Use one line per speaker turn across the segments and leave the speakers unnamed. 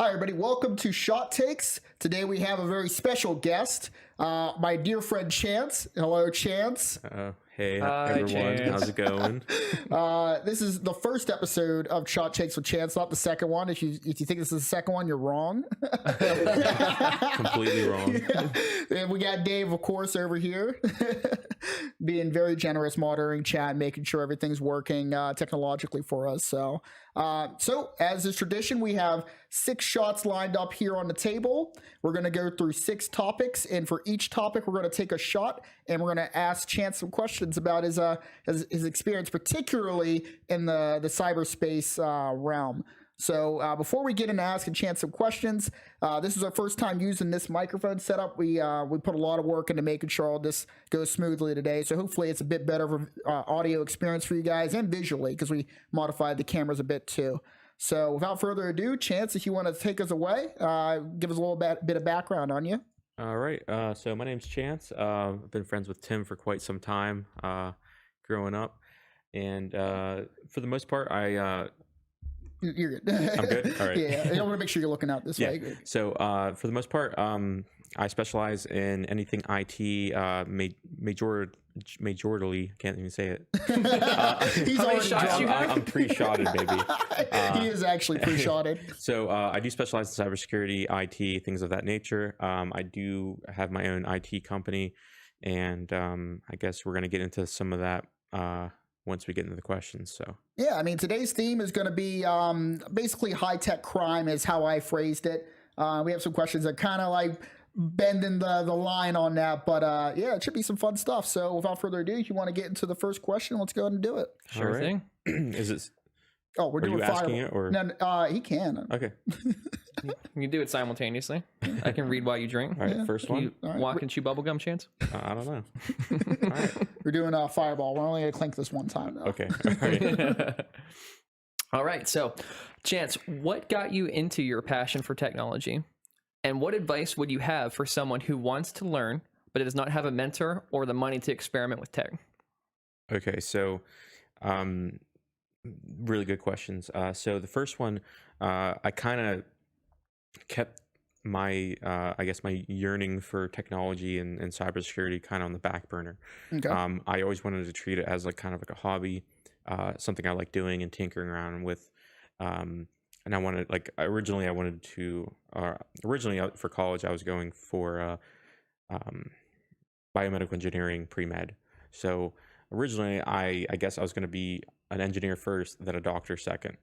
Hi, everybody. Welcome to Shot Takes. Today we have a very special guest, my dear friend Chance. Hello, Chance.
Hey
Hi,
everyone,
Chance.
how's it going?
This is the first episode of Shot Takes with Chance, not the second one. If you think this is the second one, you're wrong.
Completely wrong.
And we got Dave, of course, over here, being very generous, monitoring chat, making sure everything's working technologically for us. So as is tradition, we have 6 shots lined up here on the table. We're going to go through 6 topics, and for each topic, we're going to take a shot, and we're going to ask Chance some questions about his experience, particularly in the cyberspace realm. So before we get into asking Chance some questions, this is our first time using this microphone setup. We put a lot of work into making sure all this goes smoothly today. So hopefully it's a bit better of audio experience for you guys and visually, because we modified the cameras a bit too. So without further ado, Chance, if you want to take us away, give us a little bit of background on you.
All right, so my name's Chance. I've been friends with Tim for quite some time growing up, and for the most part,
You're good.
I'm good? All right.
Yeah, I want to make sure you're looking out this way.
So for the most part, I specialize in anything IT, majorly, can't even say it.
He's
How many
already
shots
drunk.
you have?
I'm pre-shotted, baby.
He is actually pre-shotted.
So I do specialize in cybersecurity, IT, things of that nature. I do have my own IT company, and I guess we're going to get into some of that once we get into the questions. So
Yeah, I mean, today's theme is going to be basically high-tech crime is how I phrased it. We have some questions that kind of like bending the line on that, but yeah, it should be some fun stuff. So without further ado, if you want to get into the first question, let's go ahead and do it.
Sure
All right.
thing.
Is it?
Oh, we're
Are
doing
you
fire.
asking it, or
No, he can.
okay?
You can do it simultaneously. I can read while you drink.
All right,
Yeah.
first
Can
one.
you
All right.
walk and chew bubblegum, Chance?
I don't know. All right.
We're doing a fireball. We're only going to clink this one time, though.
Okay. All right.
All right. So, Chance, what got you into your passion for technology? And what advice would you have for someone who wants to learn but does not have a mentor or the money to experiment with tech?
Okay. So, really good questions. So the first one, I kind of kept my, I guess, my yearning for technology and cybersecurity kind of on the back burner.
Okay.
I always wanted to treat it as like kind of like a hobby, something I like doing and tinkering around with. And I wanted, like, originally for college, I was going for biomedical engineering pre-med. So originally, I guess I was going to be an engineer first, then a doctor second.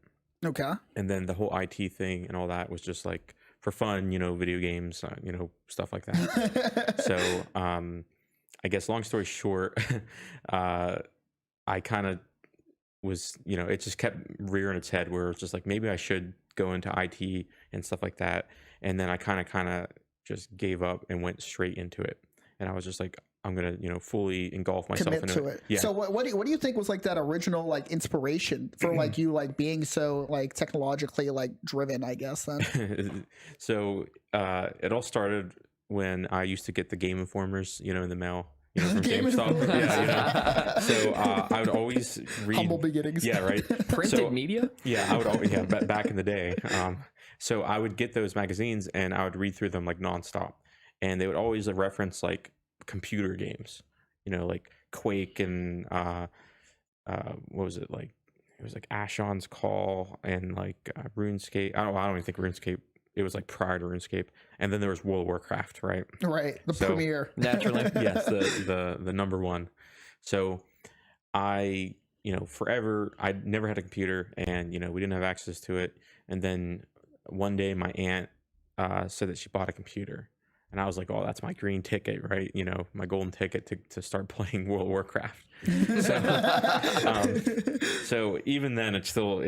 Okay.
And then the whole IT thing and all that was just like for fun, video games, stuff like that. So I guess long story short, I kind of was, it just kept rearing its head where it's just like, maybe I should go into IT and stuff like that. And then I kind of just gave up and went straight into it. And I was just like, I'm going to, fully engulf myself
Commit
into
to it.
Yeah.
So what do you think was like that original like inspiration for like you like being so like technologically like driven, I guess then?
So it all started when I used to get the Game Informers, in the mail, from
Game
GameStop.
Informers.
Yeah. So I would always read.
Humble beginnings.
Yeah, right.
Printed media?
Yeah, I would always, back in the day. So I would get those magazines and I would read through them like nonstop, and they would always reference like computer games, like Quake and what was it like? It was like Ashan's Call and like RuneScape. I don't even think RuneScape. It was like prior to RuneScape, and then there was World of Warcraft, right?
Right. The
So-
premiere.
Naturally.
Yes, the number one. So I, forever I never had a computer, and we didn't have access to it. And then one day my aunt said that she bought a computer, and I was like, oh, that's my green ticket, right? My golden ticket to start playing World of Warcraft. So even then, it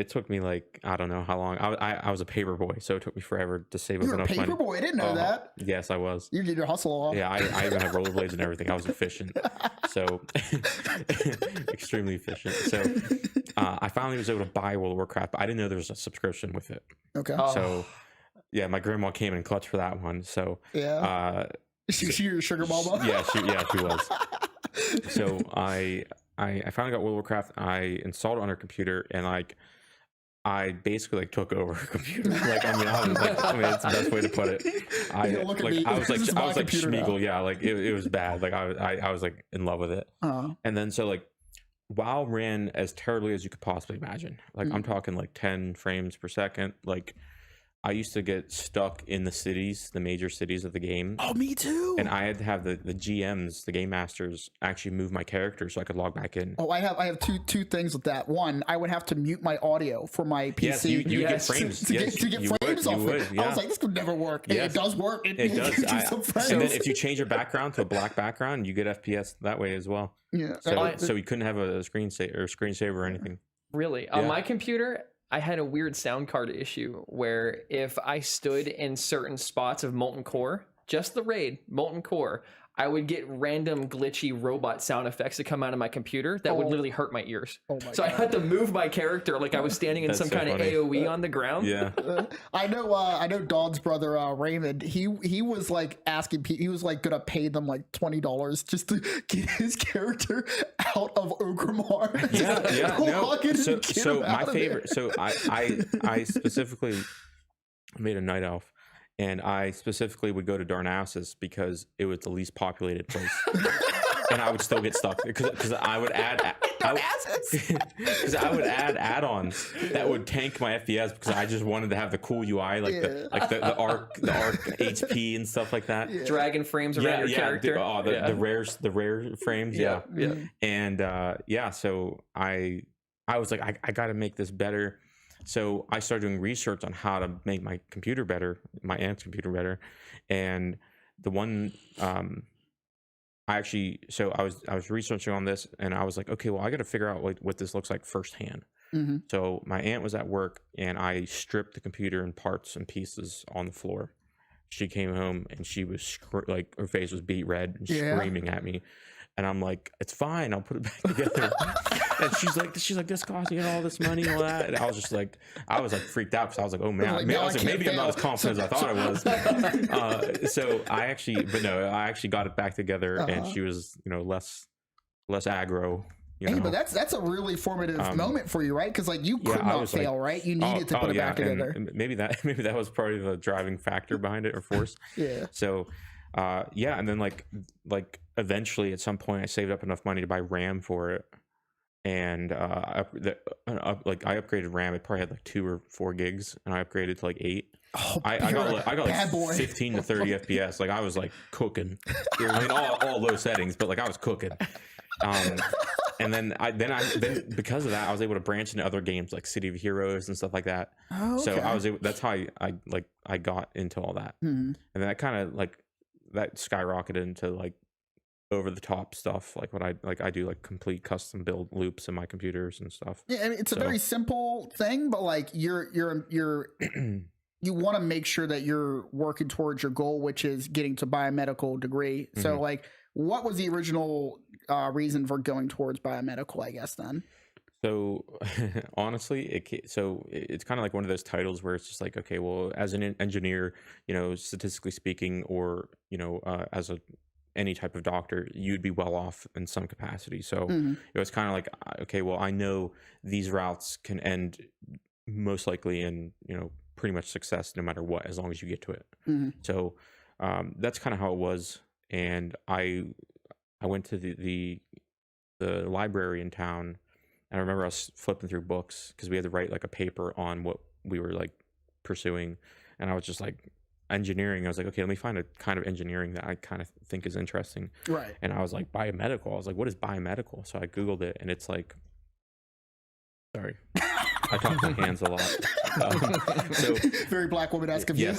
took me like, I don't know how long. I was a paper boy, so it took me forever to save up
You're a
enough
paper
money.
boy. I didn't know that.
Yes, I was.
You did your hustle off.
Yeah, I even had rollerblades and everything. I was efficient, so extremely efficient. So I finally was able to buy World of Warcraft, but I didn't know there was a subscription with it.
Okay.
Oh.
So yeah, my grandma came in clutch for that one. So
Yeah. She your sugar mama.
yeah, she was. So I finally got World of Warcraft. I installed it on her computer, and like I basically like took over a computer. Like, it's the best way to put it.
Look at me.
I was
This is my
like
computer now.
Schmeagol. Yeah, like it was bad. Like I was like in love with it. And then so like WoW ran as terribly as you could possibly imagine. Like I'm talking like 10 frames per second. Like I used to get stuck in the cities, the major cities of the game.
Oh, me too.
And I had to have the GMs, the game masters, actually move my character so I could log back in.
Oh, I have two things with that. One, I would have to mute my audio for my PC.
Yes, you get frames.
To get frames off it.
Yeah.
I was like, this could never work.
Yes.
It does work.
It does.
gives you some frames.
And then if you change your background to a black background, you get FPS that way as well.
Yeah.
So you couldn't have a screensaver or anything.
Really? On my computer, I had a weird sound card issue where if I stood in certain spots of Molten Core, just the raid, Molten Core, I would get random glitchy robot sound effects that come out of my computer that would literally hurt my ears. So I had to move my character like I was standing in
That's
some
so
kind of
funny.
AoE on the ground.
Yeah.
I know Dawn's brother Raymond. He was like asking people. He was like gonna pay them like $20 just to get his character out of Ogrimmar.
Yeah. No. So my favorite.
There.
So I specifically made a night elf. And I specifically would go to Darnassus because it was the least populated place, and I would still get stuck because I would add because I would add add-ons that would tank my FPS because I just wanted to have the cool UI like the arc HP and stuff like that.
Yeah.
Dragon frames around your character.
The rare frames. Yeah. And so I was like I got to make this better. So I started doing research on how to make my computer better, my aunt's computer better, and the one I was researching on this, and I was like, okay, well I got to figure out what this looks like firsthand. So my aunt was at work, and I stripped the computer in parts and pieces on the floor. She came home, and she was like her face was beet red and screaming at me. And I'm like, it's fine, I'll put it back together. And she's like, this costing you all this money and all that. And I was freaked out because I was like, oh man, maybe I'm not as confident as I thought I was. So I actually got it back together, and she was, less aggro.
Hey, but that's a really formative moment for you, right? Because like you could not fail, right? You needed to put it back together.
And maybe that was probably the driving factor behind it, or force.
Yeah.
So and then like eventually at some point I saved up enough money to buy RAM for it, and I upgraded RAM. It probably had like 2 or 4 gigs, and I upgraded to like 8. I got like 15 to 30 FPS. Like I was like cooking. I mean, all low settings, but like I was cooking. And then because of that, I was able to branch into other games like City of Heroes and stuff like that.
Oh, okay.
So that's how I got into all that. And then that kind of like that skyrocketed into like over the top stuff, like what I do like complete custom build loops in my computers and stuff.
Yeah, I mean, it's a very simple thing, but like you're you want to make sure that you're working towards your goal, which is getting to biomedical degree. So like, what was the original reason for going towards biomedical, I guess, then? So
honestly, it's kind of like one of those titles where it's just like, okay, well, as an engineer, statistically speaking, or as any type of doctor, you'd be well off in some capacity. So it was kind of like, okay, well, I know these routes can end most likely in pretty much success no matter what, as long as you get to it. So that's kind of how it was. And I went to the library in town. And I remember us flipping through books because we had to write like a paper on what we were like pursuing. And I was just like, engineering. I was like, okay, let me find a kind of engineering that I kind of think is interesting.
Right.
And I was like, biomedical. I was like, what is biomedical? So I Googled it, and it's like, sorry, I talk with my hands a lot. So
very black woman-esque of you.
Yes.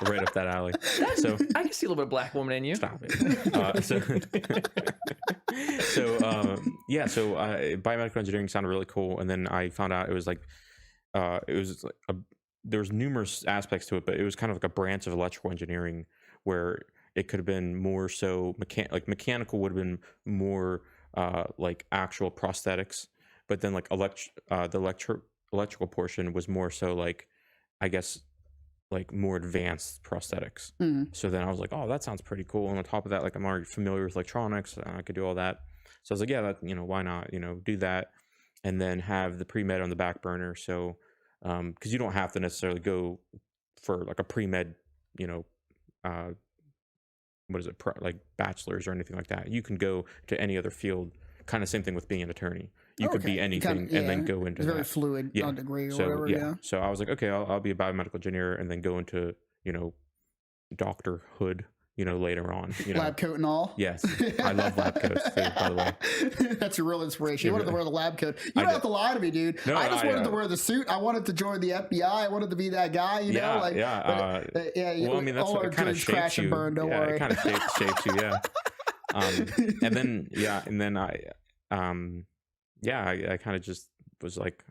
right up that alley. So
I can see a little bit of black woman in you.
Stop it. So biomedical engineering sounded really cool, and then I found out it was like there was numerous aspects to it, but it was kind of like a branch of electrical engineering where it could have been more so mechanical would have been more like actual prosthetics, but then like the electrical portion was more so like, I guess, like more advanced prosthetics. So then I was like, oh, that sounds pretty cool. And on top of that, like I'm already familiar with electronics, I could do all that. So I was like, yeah, that, why not, do that. and then have the pre-med on the back burner. So because you don't have to necessarily go for like a pre-med, you know, what is it, like bachelor's or anything like that. You can go to any other field. Kind of same thing with being an attorney. You could be anything and then go into
it's very
that.
fluid on degree or
So
whatever. Yeah.
so I was like, okay, I'll be a biomedical engineer and then go into, you know, doctorhood, you know, later on, you know.
Lab coat and all.
Yes, I love lab coats too, by the way.
That's a real inspiration. You wanted to wear the lab coat. You don't have to lie to me, dude.
No,
I just wanted to wear the suit. I wanted to join the FBI. I wanted to be that guy. You know, like
yeah. Well, I mean, that's what kind of shapes you.
Burn, don't worry.
It kind of shapes you. Yeah. And then I kind of just was like, I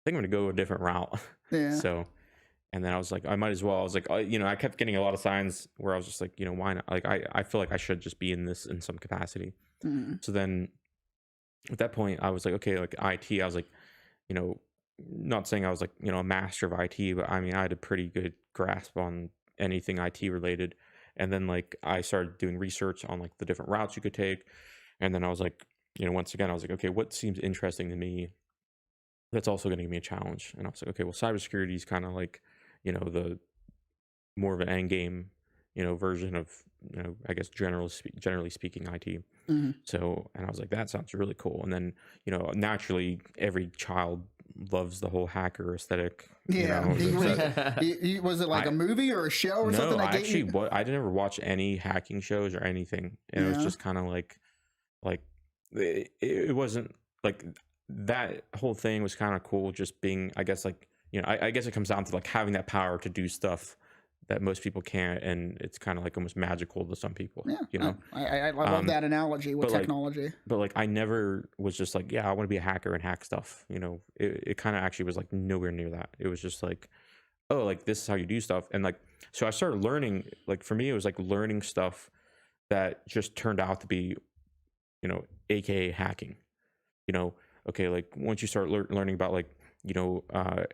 think I'm gonna go a different route.
Yeah.
So, and then I was like, I might as well. I was like, you know, I kept getting a lot of signs where I was just like, you know, why not? Like, I feel like I should just be in this in some capacity. So then at that point I was like, okay, like IT, I was like, you know, not saying I was like, you know, a master of IT, but I mean, I had a pretty good grasp on anything IT related. And then like I started doing research on like the different routes you could take. And then I was like, you know, once again, I was like, okay, what seems interesting to me that's also going to give me a challenge? And I was like, okay, well, cybersecurity is kind of like, you know, the more of an end game, you know, version of, you know, I guess generally speaking IT. So, and I was like, that sounds really cool. And then, you know, naturally every child loves the whole hacker aesthetic.
Yeah.
You know,
Was it like a movie or a show or something?
No, actually, I didn't ever watch any hacking shows or anything. And it was just kind of like it wasn't like that whole thing was kind of cool. Just being, I guess, like, you know, I guess it comes down to like having that power to do stuff that most people can't, and it's kind of like almost magical to some people.
Yeah,
you know,
I love that analogy with technology.
But like, I never was just like, yeah, I want to be a hacker and hack stuff. You know, it kind of actually was like nowhere near that. It was just like, oh, like this is how you do stuff, and like, so I started learning. Like for me, it was like learning stuff that just turned out to be, you know, AKA hacking. You know, okay, like once you start learning about like, you know,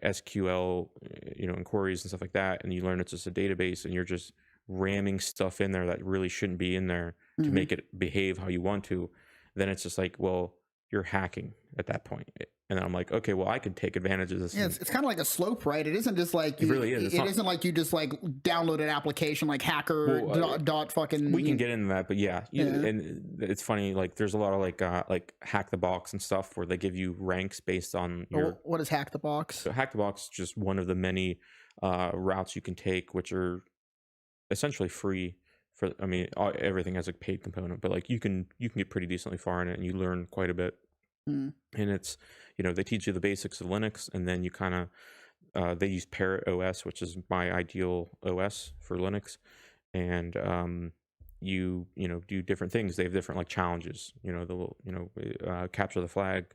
SQL, you know, inquiries and stuff like that, and you learn it's just a database, and you're just ramming stuff in there that really shouldn't be in there to make it behave how you want to, then it's just like, well, you're hacking at that point. And then I'm like, okay, well, I could take advantage of this.
Yeah, it's kind of like a slope, right? It isn't just like
it really is.
It isn't like you just like download an application like hacker dot fucking.
We can get into that, but yeah, and it's funny. Like, there's a lot of like hack the box and stuff where they give you ranks based on your.
What is hack the box?
So hack the box is just one of the many routes you can take, which are essentially free. For, I mean, everything has a paid component, but like you can get pretty decently far in it, and you learn quite a bit. And it's, you know, they teach you the basics of Linux, and then you kind of they use Parrot OS, which is my ideal OS for Linux, and you know, do different things. They have different like challenges, you know, the little, you know, capture the flag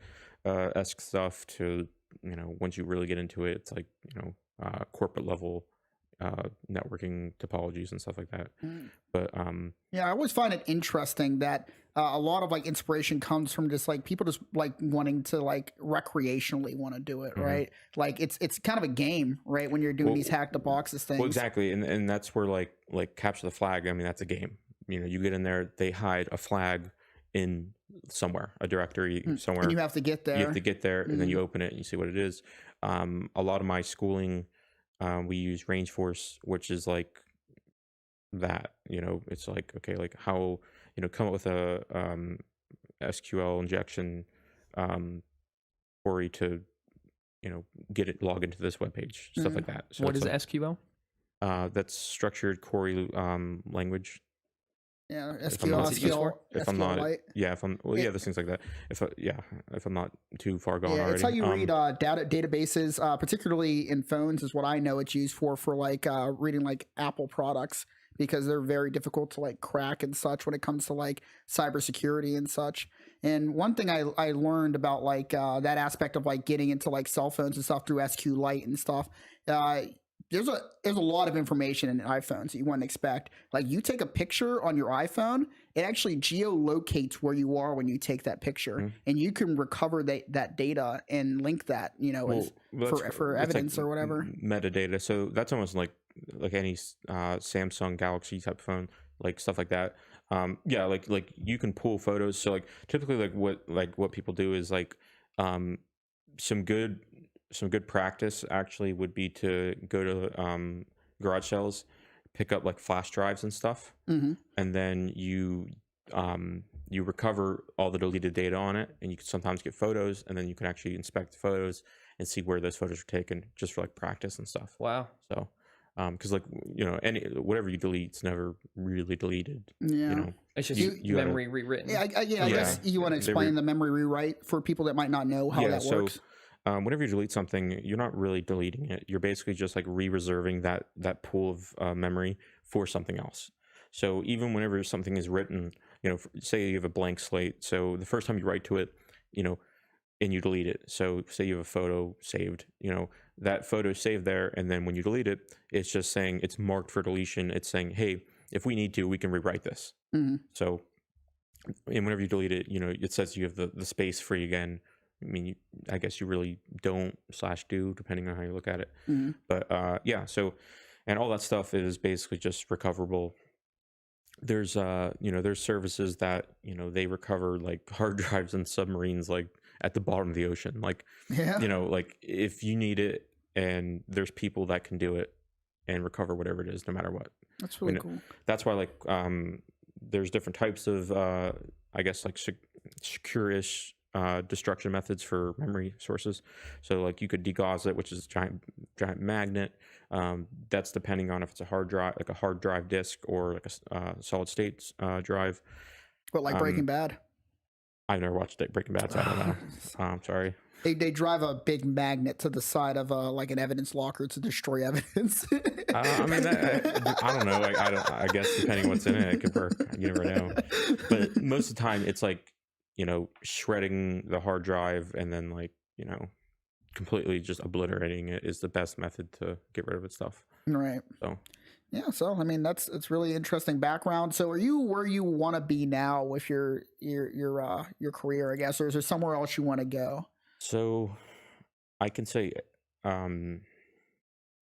esque stuff to, you know, once you really get into it, it's like, you know, corporate level networking topologies and stuff like that. But
yeah, I always find it interesting that a lot of like inspiration comes from just like people just like wanting to like recreationally want to do it, right? Like it's kind of a game, right? When you're doing these hack the boxes things.
Well, exactly, and that's where like capture the flag. I mean, that's a game. You know, you get in there, they hide a flag in somewhere, a directory somewhere,
and you have to get there.
You have to get there, and then you open it and you see what it is. A lot of my schooling, we use Range Force, which is like that. You know, it's like, okay, like how, you know, come up with a SQL injection query to, you know, get it log into this web page, stuff like that. So
what is
like,
SQL?
That's structured query language.
Yeah,
SQL. If I'm not,
SQLite.
yeah, if I'm, well, yeah, there's things like that. If I'm not too far gone already.
It's how you read databases, particularly in phones, is what I know it's used for like reading like Apple products, because they're very difficult to like crack and such when it comes to like cybersecurity and such. And one thing I learned about like that aspect of like getting into like cell phones and stuff through SQLite and stuff. There's a lot of information in iPhones that you wouldn't expect. Like, you take a picture on your iPhone, it actually geolocates where you are when you take that picture, and you can recover that data and link that, you know, for evidence like or whatever.
Metadata. So that's almost like any Samsung Galaxy type phone, like stuff like that. Yeah, like you can pull photos. So like typically like what people do is like some good practice actually would be to go to garage sales, pick up like flash drives and stuff,
Mm-hmm.
and then you recover all the deleted data on it, and you can sometimes get photos, and then you can actually inspect the photos and see where those photos were taken, just for like practice and stuff.
Wow.
So because like whatever you delete, it's never really deleted.
Yeah.
You know,
It's just
you gotta-
memory rewritten.
Yeah, I guess you want to explain the memory rewrite for people that might not know how that works.
So whenever you delete something, you're not really deleting it. You're basically just like re-reserving that pool of memory for something else. So even whenever something is written, say you have a blank slate. So the first time you write to it, and you delete it. So say you have a photo saved, that photo is saved there. And then when you delete it, it's just saying it's marked for deletion. It's saying, hey, if we need to, we can rewrite this.
Mm-hmm.
So, and whenever you delete it, it says you have the space free again. I mean, I guess you really don't /do, depending on how you look at it.
Mm-hmm.
But yeah, so, and all that stuff is basically just recoverable. There's there's services that they recover like hard drives and submarines like at the bottom of the ocean, like
Yeah.
like if you need it, and there's people that can do it and recover whatever it is no matter what.
That's really cool.
That's why like there's different types of I guess like secure-ish destruction methods for memory sources. So like you could degauss it, which is a giant magnet. That's depending on if it's a hard drive, like a hard drive disk, or like a solid state drive.
But like Breaking Bad.
I've never watched Breaking Bad, so I don't know. I'm sorry.
They drive a big magnet to the side of like an evidence locker to destroy evidence.
I mean, I don't know. I guess depending what's in it, it could work. You never know. But most of the time, it's like shredding the hard drive and then like completely just obliterating it is the best method to get rid of its stuff.
Right.
So.
Yeah, so I mean it's really interesting background. So are you where you want to be now with your career, I guess, or is there somewhere else you want to go?
So I can say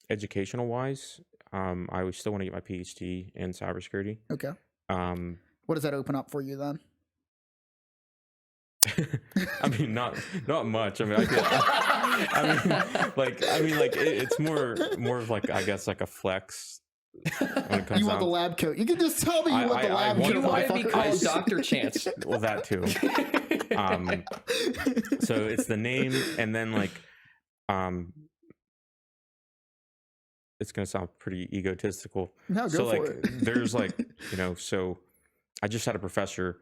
educational wise, I would still want to get my PhD in cybersecurity.
Okay.
What
does that open up for you then?
I mean, not much. I mean, it's more of like, I guess, like a flex. When it comes
you want the lab coat? You can just tell me you want the lab coat.
You want to be called Dr. Chance?
Well, that too. So it's the name, and then like, it's gonna sound pretty egotistical.
No, go
so
for
like,
it.
there's like, so I just had a professor.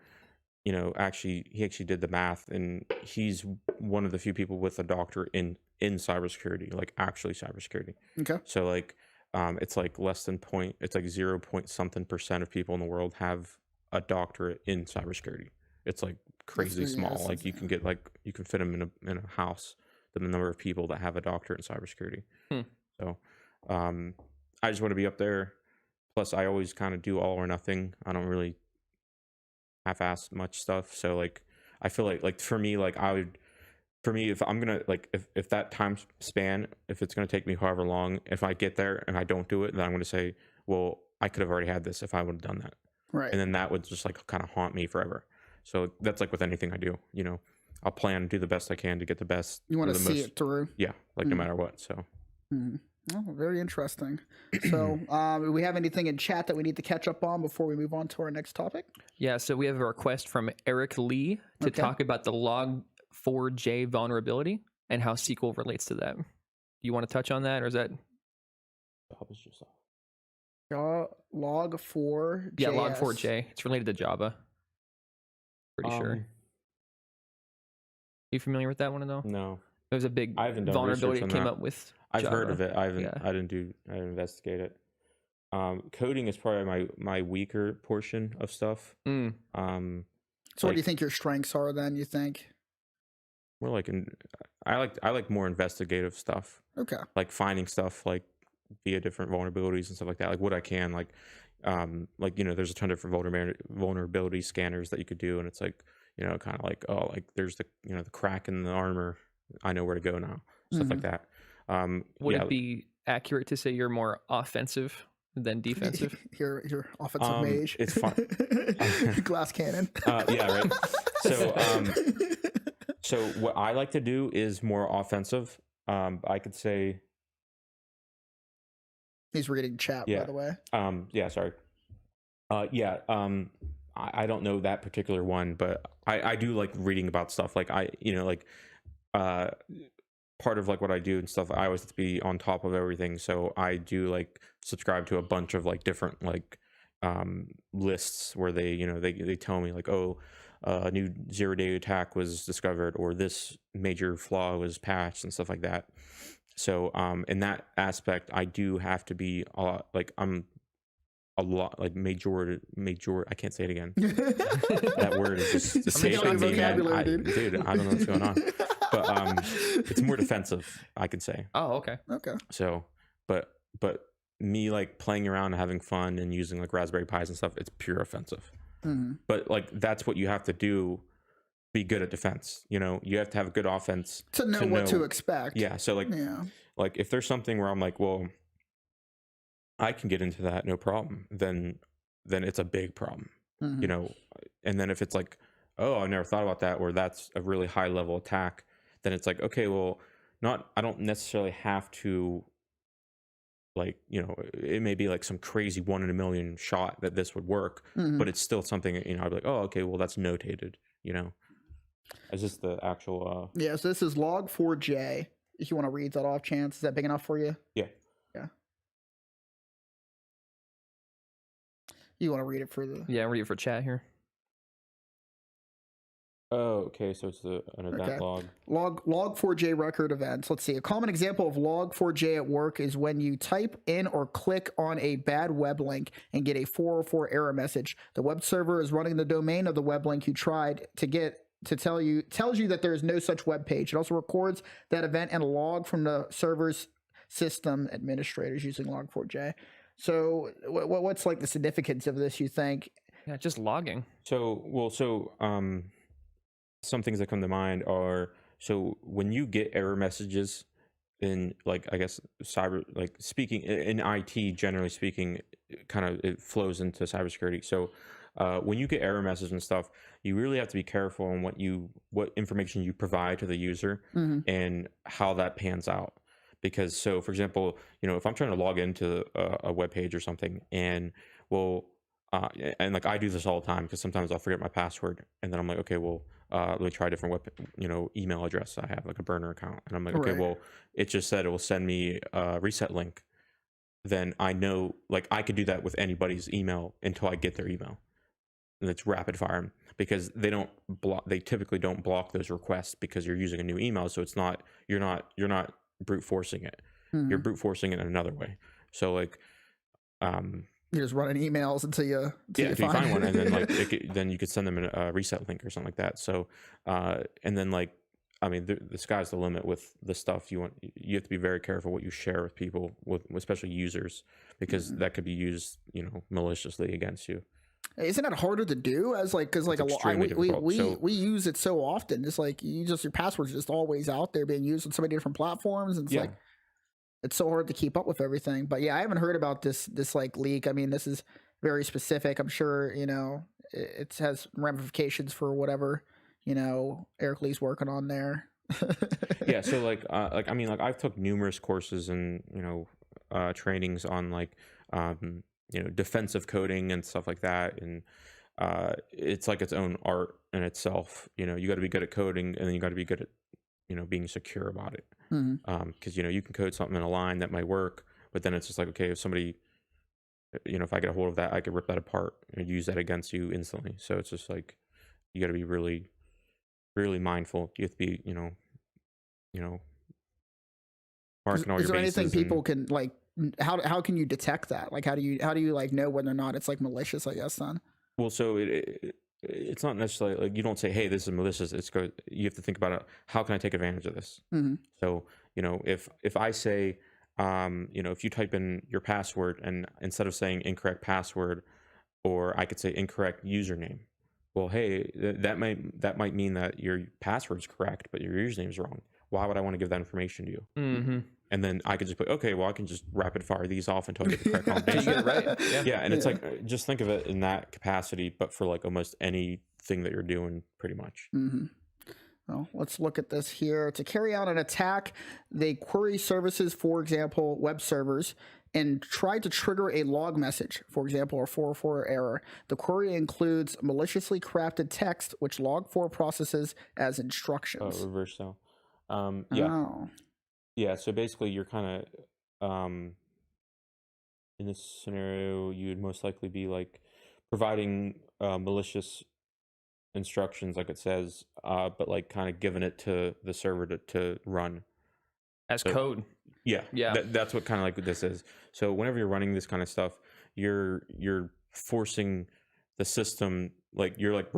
He actually did the math, and he's one of the few people with a doctorate in cybersecurity, like actually cybersecurity.
Okay.
So like, it's like it's like 0 point something % of people in the world have a doctorate in cybersecurity. It's like crazy small. Like you can get you can fit them in a house, the number of people that have a doctorate in cybersecurity. So I just want to be up there. Plus I always kind of do all or nothing. I don't really half-ass much stuff. So like I feel like for me, like if I'm gonna like if that time span, if it's gonna take me however long, if I get there and I don't do it, then I'm gonna say, well, I could have already had this if I would have done that.
Right.
And then that would just like kind of haunt me forever. So that's like with anything I do, I'll plan to do the best I can to get the best.
You want to see it through.
Yeah, like no matter what. So.
Oh, very interesting. So do we have anything in chat that we need to catch up on before we move on to our next topic?
Yeah, so we have a request from Eric Lee to talk about the log4j vulnerability and how SQL relates to that. Do you want to touch on that, or is that
log4j?
Yeah, log4j. It's related to Java. Pretty sure. Are you familiar with that one at all?
No.
It was a big
vulnerability
that came up with
I've
Java.
heard of it. I didn't investigate it. Coding is probably my weaker portion of stuff.
So what do you think your strengths are then, you think?
More like I like more investigative stuff.
Okay. Like
finding stuff like via different vulnerabilities and stuff like that. Like what I can there's a ton of different vulnerability scanners that you could do, and it's like, kind of like, oh, like there's the the crack in the armor. I know where to go now. Stuff like that.
Would it be accurate to say you're more offensive than defensive?
You're offensive mage.
It's fun.
Glass cannon.
Yeah, right. So what I like to do is more offensive. I could say,
He's reading chat, by
yeah.
the way.
Yeah, sorry. Yeah. I don't know that particular one, but I do like reading about stuff. Like part of like what I do and stuff, I always have to be on top of everything. So I do like subscribe to a bunch of like different like lists where they tell me like, oh, a new 0-day attack was discovered, or this major flaw was patched and stuff like that. So in that aspect, I do have to be like I'm a lot like major. I can't say it again. That word is just escaping me, man. Dude, I don't know what's going on. But it's more defensive, I could say.
Oh, okay.
Okay.
So, but me like playing around and having fun and using like Raspberry Pis and stuff, it's pure offensive.
Mm-hmm.
But like that's what you have to do. Be good at defense. You have to have a good offense
To know what to expect.
Yeah. So like if there's something where I'm like, well, I can get into that, no problem, then it's a big problem.
Mm-hmm.
And then if it's like, oh, I never thought about that, or that's a really high level attack, then it's like, okay, well, I don't necessarily have to, like, it may be like some crazy 1 in a million shot that this would work,
Mm-hmm.
but it's still something, I'd be like, oh, okay, well, that's notated, Is this the actual?
Yeah, so this is log4j. If you want to read that off, Chance, is that big enough for you?
Yeah.
Yeah. You want to read it for the?
Yeah, read it for chat here.
Oh, okay. So it's an event log.
Log4j record events. Let's see. A common example of log4j at work is when you type in or click on a bad web link and get a 404 error message. The web server is running the domain of the web link you tried to get to tells you that there is no such web page. It also records that event and a log from the server's system administrators using log4j. So what's like the significance of this, you think?
Yeah, just logging.
Some things that come to mind are, so when you get error messages in, like, I guess cyber, like speaking in IT, generally speaking, kind of it flows into cybersecurity. So when you get error messages and stuff, you really have to be careful on what information you provide to the user and how that pans out. Because, so for example, if I'm trying to log into a web page or something, and and like I do this all the time because sometimes I'll forget my password, and then I'm like, okay, well, let me try a different email address. I have like a burner account, and I'm like, okay, well, it just said it will send me a reset link. Then I know, like, I could do that with anybody's email until I get their email, and it's rapid fire because they typically don't block those requests because you're using a new email, so you're not brute forcing it. You're brute forcing it in another way. So like,
you're just running emails until you
find one, and then like then you could send them a reset link or something like that. So and then, like, I mean, the sky's the limit with the stuff you have to be very careful what you share with people, especially users, because that could be used maliciously against you.
Isn't it harder to do because we use it so often? It's like your password's just always out there being used on so many different platforms, and it's like it's so hard to keep up with everything. But yeah, I haven't heard about this like leak. I mean, this is very specific. I'm sure it has ramifications for whatever Eric Lee's working on there.
Yeah, so like I mean, like I've took numerous courses and trainings on like defensive coding and stuff like that, and it's like its own art in itself. You got to be good at coding, and then you got to be good at being secure about it. Because you can code something in a line that might work, but then it's just like, okay, if somebody, if I get a hold of that, I could rip that apart and use that against you instantly. So it's just like, you got to be really, really mindful. You have to be, marking all your bases.
Is there anything people can like? How can you detect that? Like, how do you like know whether or not it's like malicious? I guess then.
Well, so it's not necessarily like you don't say, hey, this is malicious. You have to think about it. How can I take advantage of this? So, if I say, if you type in your password and instead of saying incorrect password, or I could say incorrect username, well, hey, that might mean that your password's correct, but your username is wrong. Why would I want to give that information to you? And then I could just put, okay, well, I can just rapid fire these off until I get the correct combination.
Right.
Yeah. And it's like, just think of it in that capacity, but for like almost anything that you're doing, pretty much.
Well, let's look at this here. To carry out an attack, they query services, for example, web servers, and try to trigger a log message, for example, a 404 error. The query includes maliciously crafted text, which log4 processes as instructions.
Reverse cell.
Oh.
Yeah, so basically you're kind of in this scenario you'd most likely be like providing malicious instructions like it says, but like kind of giving it to the server to run
As
So-
code.
yeah
Yeah.
that's what kind of like what this is. So whenever you're running this kind of stuff, you're forcing the system, like you're like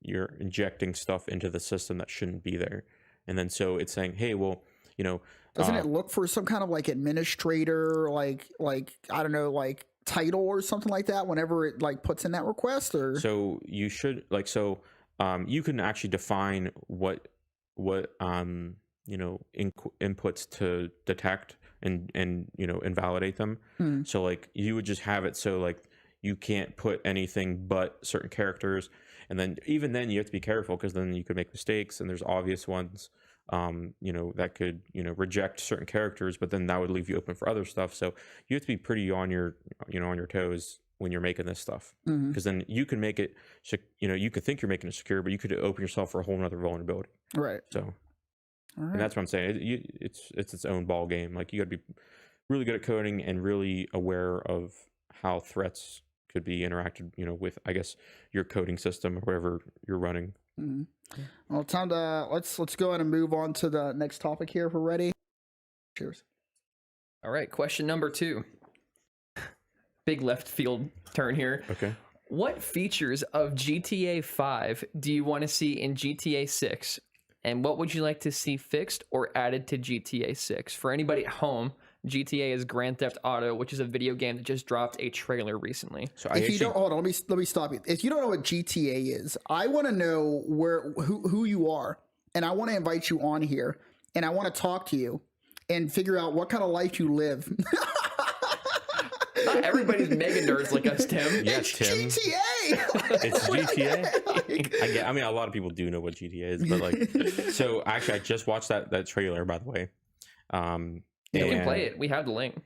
you're injecting stuff into the system that shouldn't be there, and then so it's saying, hey, well,
Doesn't it look for some kind of like administrator, like I don't know, like title or something like that whenever it like puts in that request? Or
so you should like you can actually define what inputs to detect and invalidate them. So like you would just have it so like you can't put anything but certain characters, and then even then you have to be careful because then you could make mistakes, and there's obvious ones that could reject certain characters, but then that would leave you open for other stuff. So you have to be pretty on your on your toes when you're making this stuff, because then you can make it you could think you're making it secure, but you could open yourself for a whole nother vulnerability.
right.
So
All right.
and that's what I'm saying. It's its own ball game. Like you got to be really good at coding and really aware of how threats could be interacted, with, I guess, your coding system or whatever you're running.
Well, time to let's go ahead and move on to the next topic here if we're ready. Cheers.
All right, question number 2. Big left field turn here.
Okay.
What features of GTA 5 do you want to see in GTA 6? And what would you like to see fixed or added to GTA 6? For anybody at home, GTA is Grand Theft Auto, which is a video game that just dropped a trailer recently.
So
If you don't, hold on, let me stop you. If you don't know what GTA is, I want to know who you are, and I want to invite you on here, and I want to talk to you and figure out what kind of life you live.
Not everybody's mega nerds like us, Tim.
Yeah,
It's
Tim.
GTA.
It's GTA.
Like,
I mean, a lot of people do know what GTA is, but like, so actually, I just watched that trailer, by the way.
You can
and
play it. We have the link.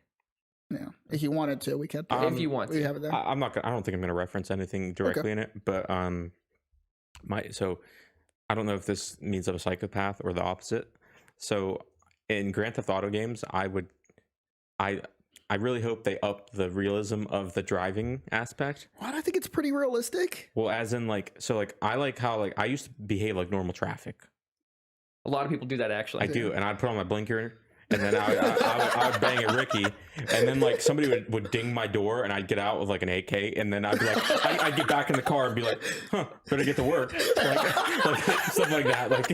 yeah, if you wanted to, we could.
If you want
we
to.
have it there.
I'm not gonna, I don't think I'm gonna reference anything directly in it, but so I don't know if this means I'm a psychopath or the opposite. So in Grand Theft Auto games, I really hope they up the realism of the driving aspect.
What? I think it's pretty realistic.
Well, as in like, so like I like how like I used to behave like normal traffic.
A lot of people do that, actually.
I do, and I'd put on my blinker, and then I would bang at Ricky, and then like somebody would ding my door, and I'd get out with like an AK, and then I'd be like, I'd get back in the car and be like, huh, better get to work, like stuff like that, like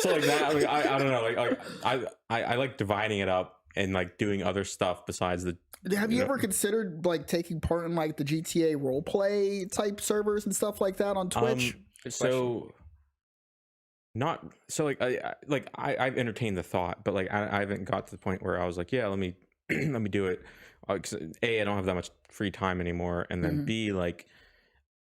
so like that. Like, I don't know, like I like dividing it up and like doing other stuff besides the.
Have you ever considered like taking part in like the GTA roleplay type servers and stuff like that on Twitch?
Good
So. Not so like I've entertained the thought, but like I haven't got to the point where I was like, yeah, let me let me do it. 'Cause A, I don't have that much free time anymore, and then B, like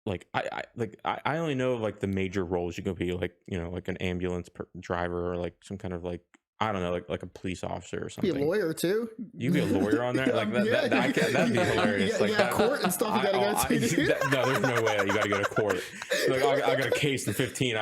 I only know like the major roles you could be, like like an ambulance driver or like some kind of like, I don't know, like a police officer or
Be
something.
a lawyer too.
You be a lawyer on there, like that'd be hilarious.
Yeah,
Like
yeah, court and stuff. You gotta go to.
no, there's no way you gotta go to court. Like I got a case in 15.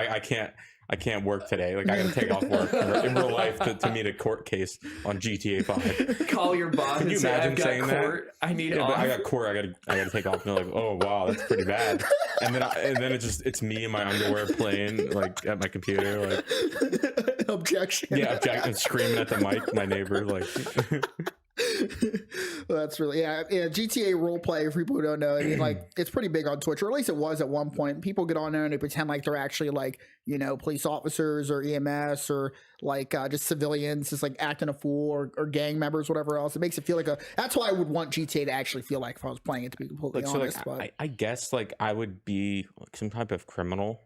I can't work today. Like I gotta take off work in real life to meet a court case on GTA 5.
Call your boss.
Can you
and say,
imagine
I've got
saying
court. I need
Yeah,
off.
but I got court. I gotta take off. And they're like, oh wow, that's pretty bad. And then it's me in my underwear playing like at my computer, like
Objection.
yeah, objecting, screaming at the mic, my neighbor, like.
Well, that's really GTA roleplay, for people who don't know, I mean, like it's pretty big on Twitch, or at least it was at one point. People get on there and they pretend like they're actually like police officers or EMS or like just civilians, just like acting a fool, or gang members, whatever else. It makes it feel like that's why I would want GTA to actually feel like if I was playing it, to be completely honest. But
I guess like I would be like some type of criminal.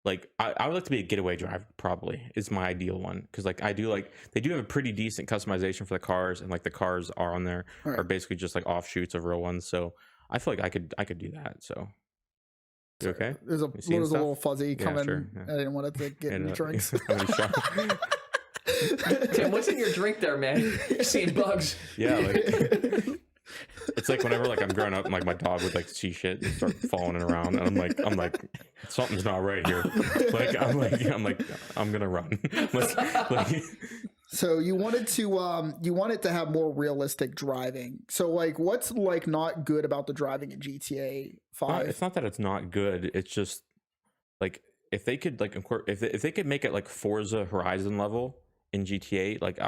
Like I would like to be a getaway driver, probably is my ideal one, because like I do, like they do have a pretty decent customization for the cars, and like the cars are on there are basically just like offshoots of real ones. So I feel like I could do that. So You okay?
There's a
seeing
little
stuff?
fuzzy
Yeah,
coming.
sure, yeah.
I didn't want it to get in the drinks.
How many shots?
Tim, what's in your drink there, man? You're seeing bugs.
Yeah, like it's like whenever like I'm growing up and like my dog would like see shit and start following it around, and I'm like something's not right here. I'm gonna run. like,
So you wanted to have more realistic driving. So like, what's like not good about the driving in GTA 5?
it's not that it's not good. It's just like if they could like if they could make it like Forza Horizon level in GTA, like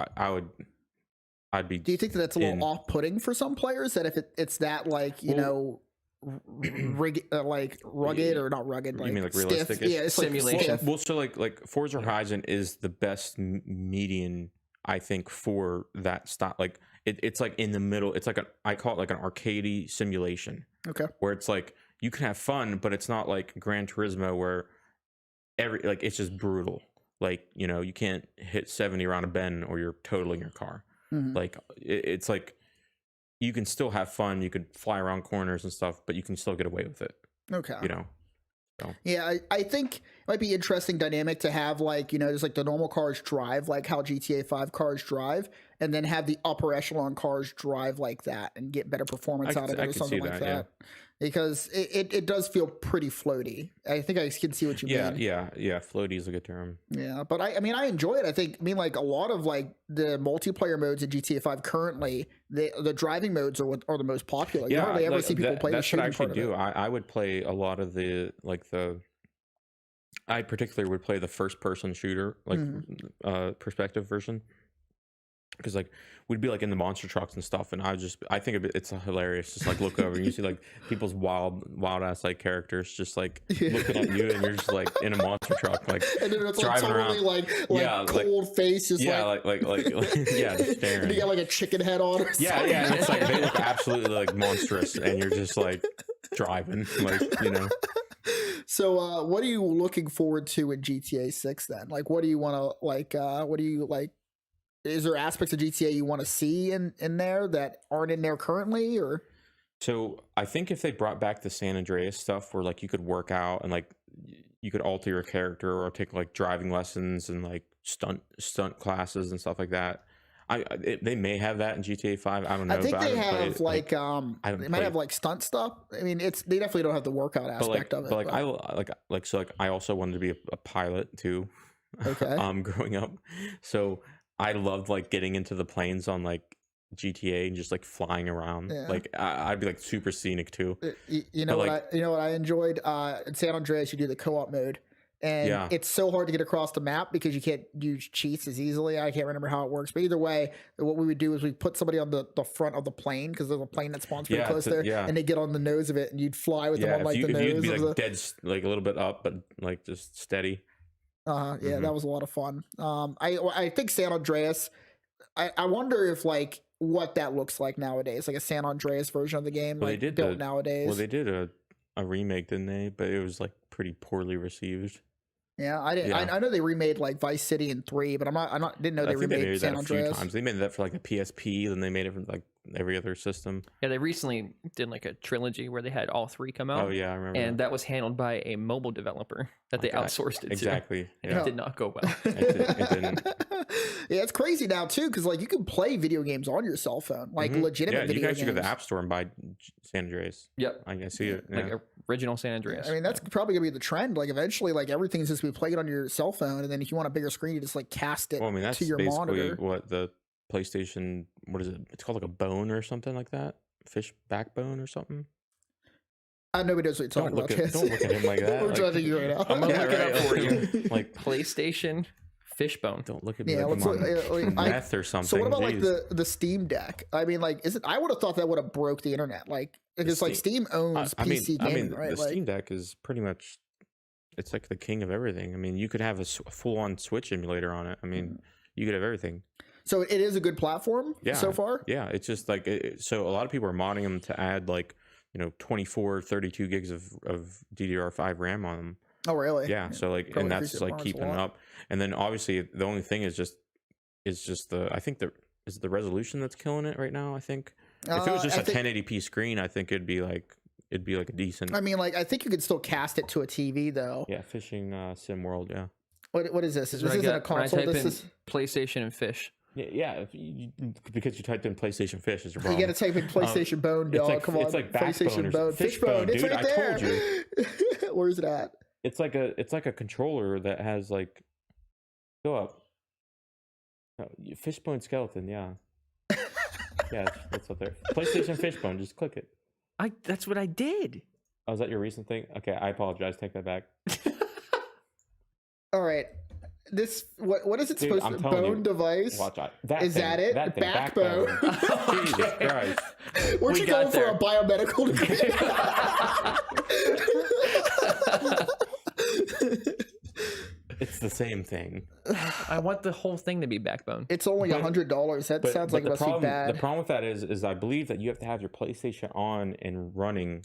I'd be.
Do you think that that's a little off-putting for some players? That if it's that like like rugged or not rugged, like
you mean like
stiff?
realistic?
Yeah, it's
simulation.
Like stiff.
Well, so like Forza Horizon is the best median, I think, for that style. Like it's like in the middle. It's like I call it like an arcadey simulation.
Okay.
Where it's like you can have fun, but it's not like Gran Turismo where it's just brutal. Like, you know, you can't hit 70 around a bend or you're totaling your car.
Mm-hmm.
Like it's like you can still have fun. You could fly around corners and stuff, but you can still get away with it.
Okay.
You know. So.
Yeah, I think it might be interesting dynamic to have like, you know, just like the normal cars drive like how GTA 5 cars drive, and then have the upper echelon cars drive like that and get better performance out of it or something like that. Yeah. Because it does feel pretty floaty. I think I can see what you mean.
Yeah. Floaty is a good term.
Yeah, but I mean, I enjoy it. I mean, like a lot of like the multiplayer modes in GTA 5 currently, the driving modes are the most popular. You hardly ever see people play the shooting part of it.
That's what I actually do. I would play a lot of I particularly would play the first person shooter, like perspective version. Because like we'd be like in the monster trucks and stuff, and I think it's hilarious. Just like look over and you see like people's wild ass like characters just like looking at you, and you're just like in a monster truck like
and then it's
driving
like totally
around.
cold face, just
like yeah, just staring.
And you got like a chicken head on. Or something.
Yeah, and it's like they look absolutely like monstrous, and you're just like driving, like, you know.
So what are you looking forward to in GTA 6 then? Like, what do you want to like? What do you like? Is there aspects of GTA you want to see in there that aren't in there currently, or? So
I think if they brought back the San Andreas stuff where like you could work out and like you could alter your character or take like driving lessons and like stunt classes and stuff like that. They may have that in GTA 5. I don't know.
I think they have like
they
might have like stunt stuff. I mean, they definitely don't have the workout aspect of it.
But I also wanted to be a pilot too.
Okay.
Growing up, so I loved like getting into the planes on like GTA and just like flying around. Yeah. Like I'd be like super scenic too.
You know what I enjoyed in San Andreas, you do the co-op mode, and it's so hard to get across the map because you can't use cheats as easily. I can't remember how it works, but either way, what we would do is we put somebody on the front of the plane because there's a plane that spawns pretty close there, and they get on the nose of it, and you'd fly with them on like the nose. You'd be like
dead, like a little bit up, but like just steady.
That was a lot of fun. I think San Andreas, I wonder if like what that looks like nowadays, like a San Andreas version of the game, well, like they did built nowadays.
Well, they did a remake, didn't they? But it was like pretty poorly received.
Yeah, I didn't. Yeah. I know they remade like Vice City in 3, but didn't know they remade San Andreas.
A few times. They made that for like the PSP, then they made it for like every other system.
Yeah, they recently did like a trilogy where they had all 3 come out.
Oh yeah, I remember.
And that was handled by a mobile developer that they outsourced it to.
Exactly.
And it did not go well.
It didn't.
Yeah, it's crazy now too, because like you can play video games on your cell phone, like legitimate video games. Yeah, you can actually
go to the App Store and buy San Andreas.
Yep,
I see it.
Like original San Andreas.
I mean, that's probably gonna be the trend. Like eventually, like everything's just be played on your cell phone, and then if you want a bigger screen, you just like cast it to your monitor.
What the PlayStation? What is it? It's called like a bone or something like that. Fish backbone or something.
Nobody knows what you're talking about.
Don't look at him like that.
We're trying to figure it out.
I'm gonna look it up for you. Like PlayStation Fishbone.
Don't look at me like meth or something.
So what about like the Steam Deck? I mean, like, I would have thought that would have broke the internet. Like, because like Steam owns PC gaming, right?
The Steam Deck is pretty much, it's like the king of everything. I mean, you could have a full-on Switch emulator on it. I mean, you could have everything.
So it is a good platform so far?
Yeah, it's just like, so a lot of people are modding them to add like, 24, 32 gigs of DDR5 RAM on them.
Oh, really?
Yeah. So like, and that's like keeping it up. And then obviously the only thing is just I think is the resolution that's killing it right now. I think if it was just a 1080p screen, I think it'd be like it'd be like a decent.
I mean, like, I think you could still cast it to a TV though.
Yeah, fishing sim world. Yeah.
What is this?
This
This
is
isn't
when
a console.
I type
This
in
is
PlayStation and fish.
Yeah. Because you typed in PlayStation Fish is your
you
problem.
got to type in PlayStation Bone, dog.
like-
Come on,
it's like Backbone
PlayStation
or
Bone,
Fishbone,
It's
dude,
right
I
there.
told
Where's it at?
It's like a controller that has like. Go up. Oh, Fishbone skeleton. Yeah. Yeah, that's up there. PlayStation Fishbone. Just click it.
That's what I did.
Oh, is that your recent thing? Okay, I apologize. Take that back.
All right. This what is it
Dude,
supposed
I'm
to
telling
bone
you,
device?
Watch out.
Is that it?
That thing,
Backbone.
Jesus Christ.
Weren't
We
you
got
going for a biomedical degree?
It's the same thing.
I want the whole thing to be Backbone.
It's only $100. That sounds like it must be bad.
The problem with that is I believe that you have to have your PlayStation on and running,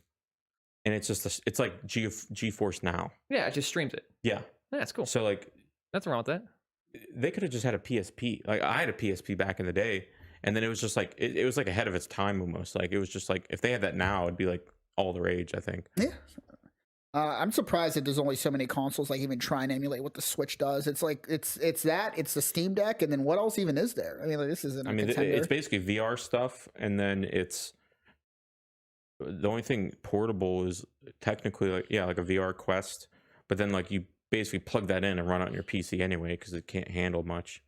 and it's just it's like GeForce Now.
Yeah, it just streams it.
Yeah.
Yeah, that's cool.
So like,
Nothing wrong with that.
they could have just had a PSP. Like I had a PSP back in the day, and then it was just like it was like ahead of its time almost. Like it was just like if they had that now, it'd be like all the rage. I think.
Yeah. I'm surprised that there's only so many consoles like even try and emulate what the Switch does. It's like it's the Steam Deck, and then what else even is there? I mean, like, this isn't.
I mean, it's basically VR stuff, and then it's the only thing portable is technically like like a VR Quest, but then like you basically plug that in and run it on your PC anyway because it can't handle much.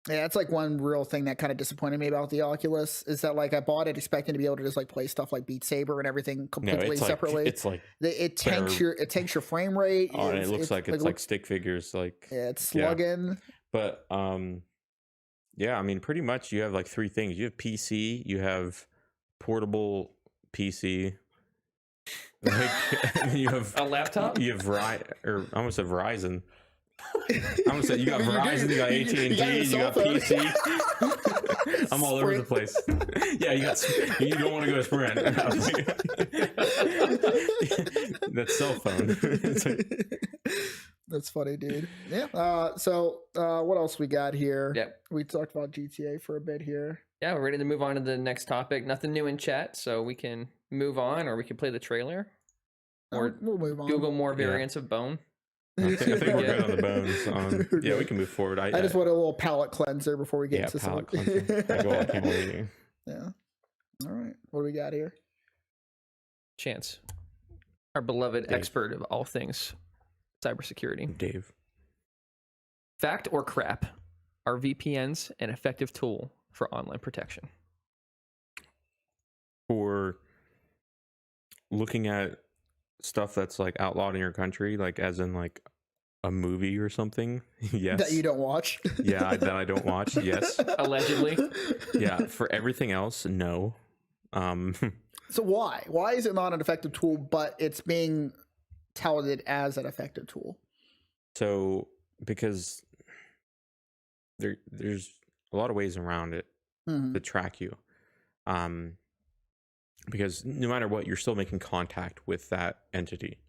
Yeah, that's like one real thing that kind of disappointed me about the Oculus is that like I bought it expecting to be able to just like play stuff like Beat Saber and everything completely separately.
It's like
it tanks your frame rate.
oh, and it looks like it's like stick figures. Like
yeah, it's slugging.
But yeah, I mean, pretty much you have like three things. You have PC, you have portable PC. Like, you have
A laptop.
You have I almost said Verizon. I almost said you got Verizon, you got AT&T, you got PC. I'm all over the place. Yeah, you don't want to go to Sprint. That's cell phone.
That's funny, dude. Yeah. So what else we got here?
Yeah.
We talked about GTA for a bit here.
Yeah, we're ready to move on to the next topic. Nothing new in chat, so we can move on, or we can play the trailer, or
we'll move on.
Google more variants of Bone.
I think we're good on the bones. Yeah, we can move forward.
I just want a little palate cleanser before we get into
palate
some.
cleanser. I can't wait.
Yeah. All right. What do we got here?
Chance, our beloved
Dave.
expert of all things cybersecurity.
Dave.
Fact or crap? Are VPNs an effective tool for online protection?
For looking at stuff that's like outlawed in your country, like as in like a movie or something, yes.
That you don't watch.
Yeah, that I don't watch. Yes.
Allegedly.
Yeah. For everything else, no.
So why? Why is it not an effective tool, but it's being touted as an effective tool?
So because there's a lot of ways around it to track you. Because no matter what, you're still making contact with that entity.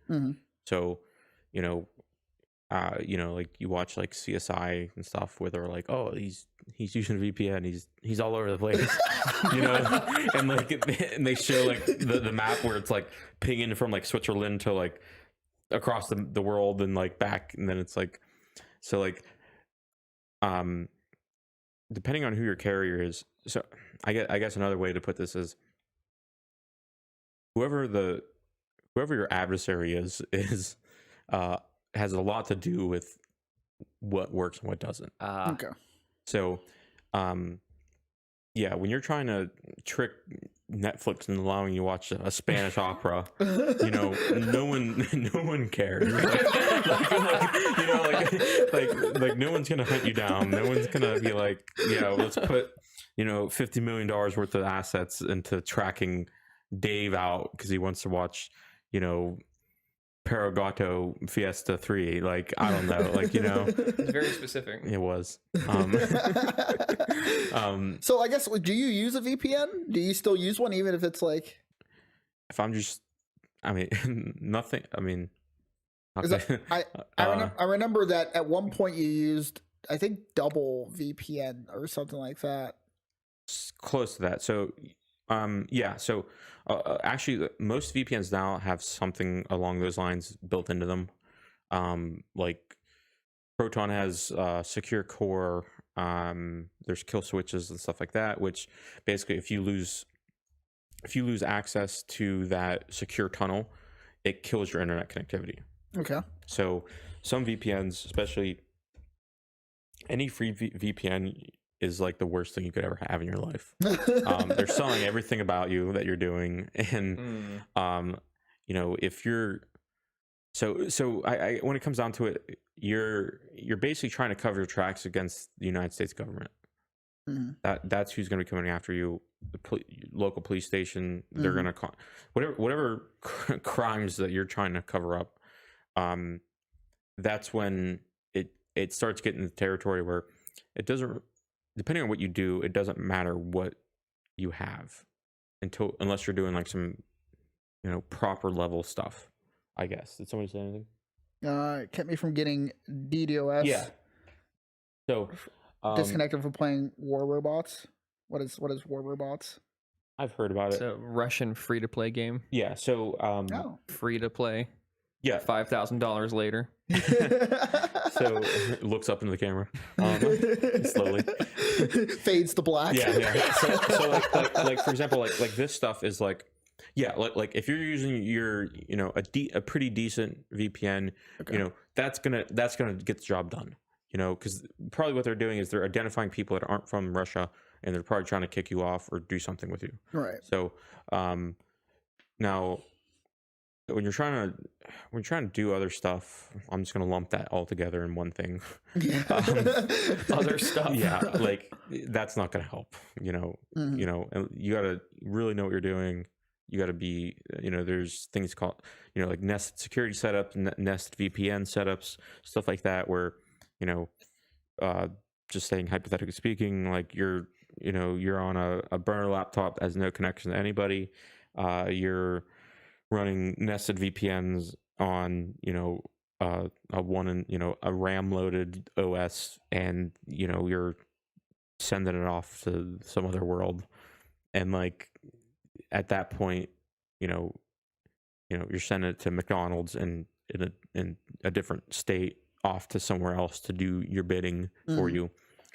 So, like you watch like CSI and stuff where they're like, oh, he's using a VPN, he's all over the place, and like and they show like the map where it's like pinging from like Switzerland to like across the world and like back, and then it's like so like depending on who your carrier is. So I guess another way to put this is whoever your adversary is has a lot to do with what works and what doesn't.
Okay.
So, yeah, when you're trying to trick Netflix and allowing you to watch a Spanish opera, no one cares. like no one's gonna hunt you down. No one's gonna be like, let's put $50 million worth of assets into tracking Dave out because he wants to watch, Paragatto Fiesta 3. Like, I don't know. Like,
It's very specific.
It was.
So I guess, do you use a VPN? Do you still use one even if it's like...
If I'm just... I mean, nothing... I mean...
I remember that at one point you used, I think, double VPN or something like that.
Close to that. So Yeah. So actually, most VPNs now have something along those lines built into them. Like Proton has secure core. There's kill switches and stuff like that. Which basically, if you lose access to that secure tunnel, it kills your internet connectivity.
Okay.
So some VPNs, especially any free VPN, is like the worst thing you could ever have in your life. They're selling everything about you that you're doing, and you know, if you're so I when it comes down to it, you're basically trying to cover your tracks against the United States government. That's who's going to be coming after you. The local police station, they're going to whatever crimes that you're trying to cover up. That's when it starts getting the territory where it doesn't, depending on what you do, it doesn't matter what you have unless you're doing like some, you know, proper level stuff, I guess. Did somebody say anything?
It kept me from getting DDoS.
Yeah. So
disconnected from playing War Robots. What is War Robots?
I've heard about
It's a Russian free-to-play game.
Yeah. So
Free-to-play.
Yeah.
$5,000 later.
So it looks up into the camera slowly.
Fades to black.
Yeah. So like for example, like this stuff is like, yeah, like if you're using your, you know, a pretty decent VPN, you know, that's gonna get the job done. You know, because probably what they're doing is they're identifying people that aren't from Russia, and they're probably trying to kick you off or do something with you.
Right.
So now when you're trying to do other stuff, I'm just gonna lump that all together in one thing.
Other stuff.
Yeah, like that's not gonna help. You know, you know, and you gotta really know what you're doing. You gotta be, you know, there's things called, you know, like nested security setups, nested VPN setups, stuff like that, where, you know, just saying hypothetically speaking, like you're on a burner laptop that has no connection to anybody. You're running nested VPNs on, you know, a RAM loaded OS, and, you know, you're sending it off to some other world. And like at that point, you know, you're sending it to McDonald's and in a different state off to somewhere else to do your bidding for you.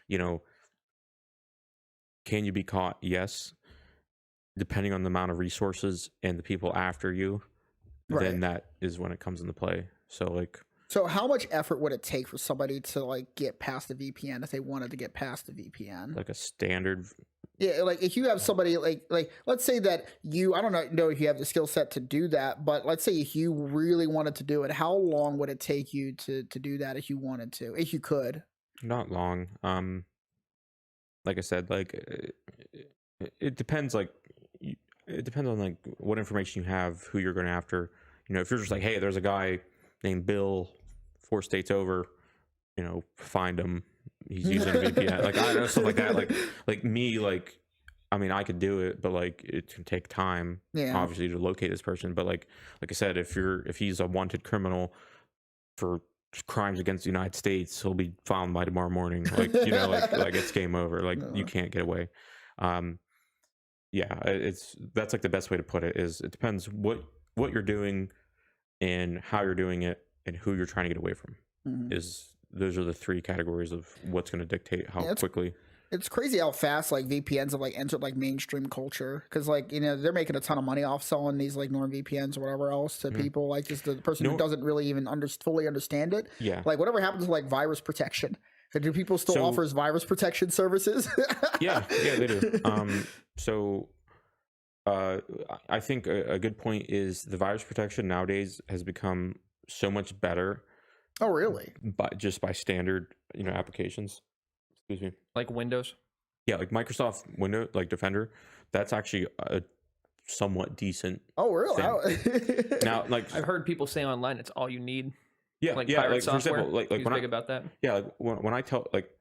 You know, can you be caught? Yes. Depending on the amount of resources and the people after you, then that is when it comes into play. So
how much effort would it take for somebody to like get past the VPN if they wanted to get past the VPN?
Like a standard.
Yeah, like if you have somebody like let's say that you, I don't know if you have the skill set to do that, but let's say if you really wanted to do it, how long would it take you to do that if you wanted to, if you could?
Not long. Like I said, like it depends. Like it depends on like what information you have, who you're going after. You know, if you're just like, hey, there's a guy named Bill 4 states over, you know, find him. He's using a VPN. Like I know stuff like that. Like me, like I mean, I could do it, but like it can take time, obviously, to locate this person. But like I said, if he's a wanted criminal for crimes against the United States, he'll be found by tomorrow morning. Like, you know, like it's game over. Like you can't get away. Yeah, that's like the best way to put it. Is it depends what you're doing and how you're doing it and who you're trying to get away from. Those are the 3 categories of what's going to dictate how quickly.
It's crazy how fast like VPNs have like entered like mainstream culture, because like, you know, they're making a ton of money off selling these like NordVPNs or whatever else to people, like just the person who doesn't really even fully understand it. Yeah, like whatever happens to like virus protection. Do people still offers virus protection services?
yeah, they do. So I think a good point is the virus protection nowadays has become so much better.
Oh, really?
But just by standard, you know, applications. Excuse me.
Like Windows?
Yeah, like Microsoft Windows, like Defender. That's actually a somewhat decent.
Oh, really?
Now, like
I've heard people say online, it's all you need.
Yeah,
like
yeah.
pirate
Like
software.
for example, like
when big about that.
Yeah, like when I tell, like,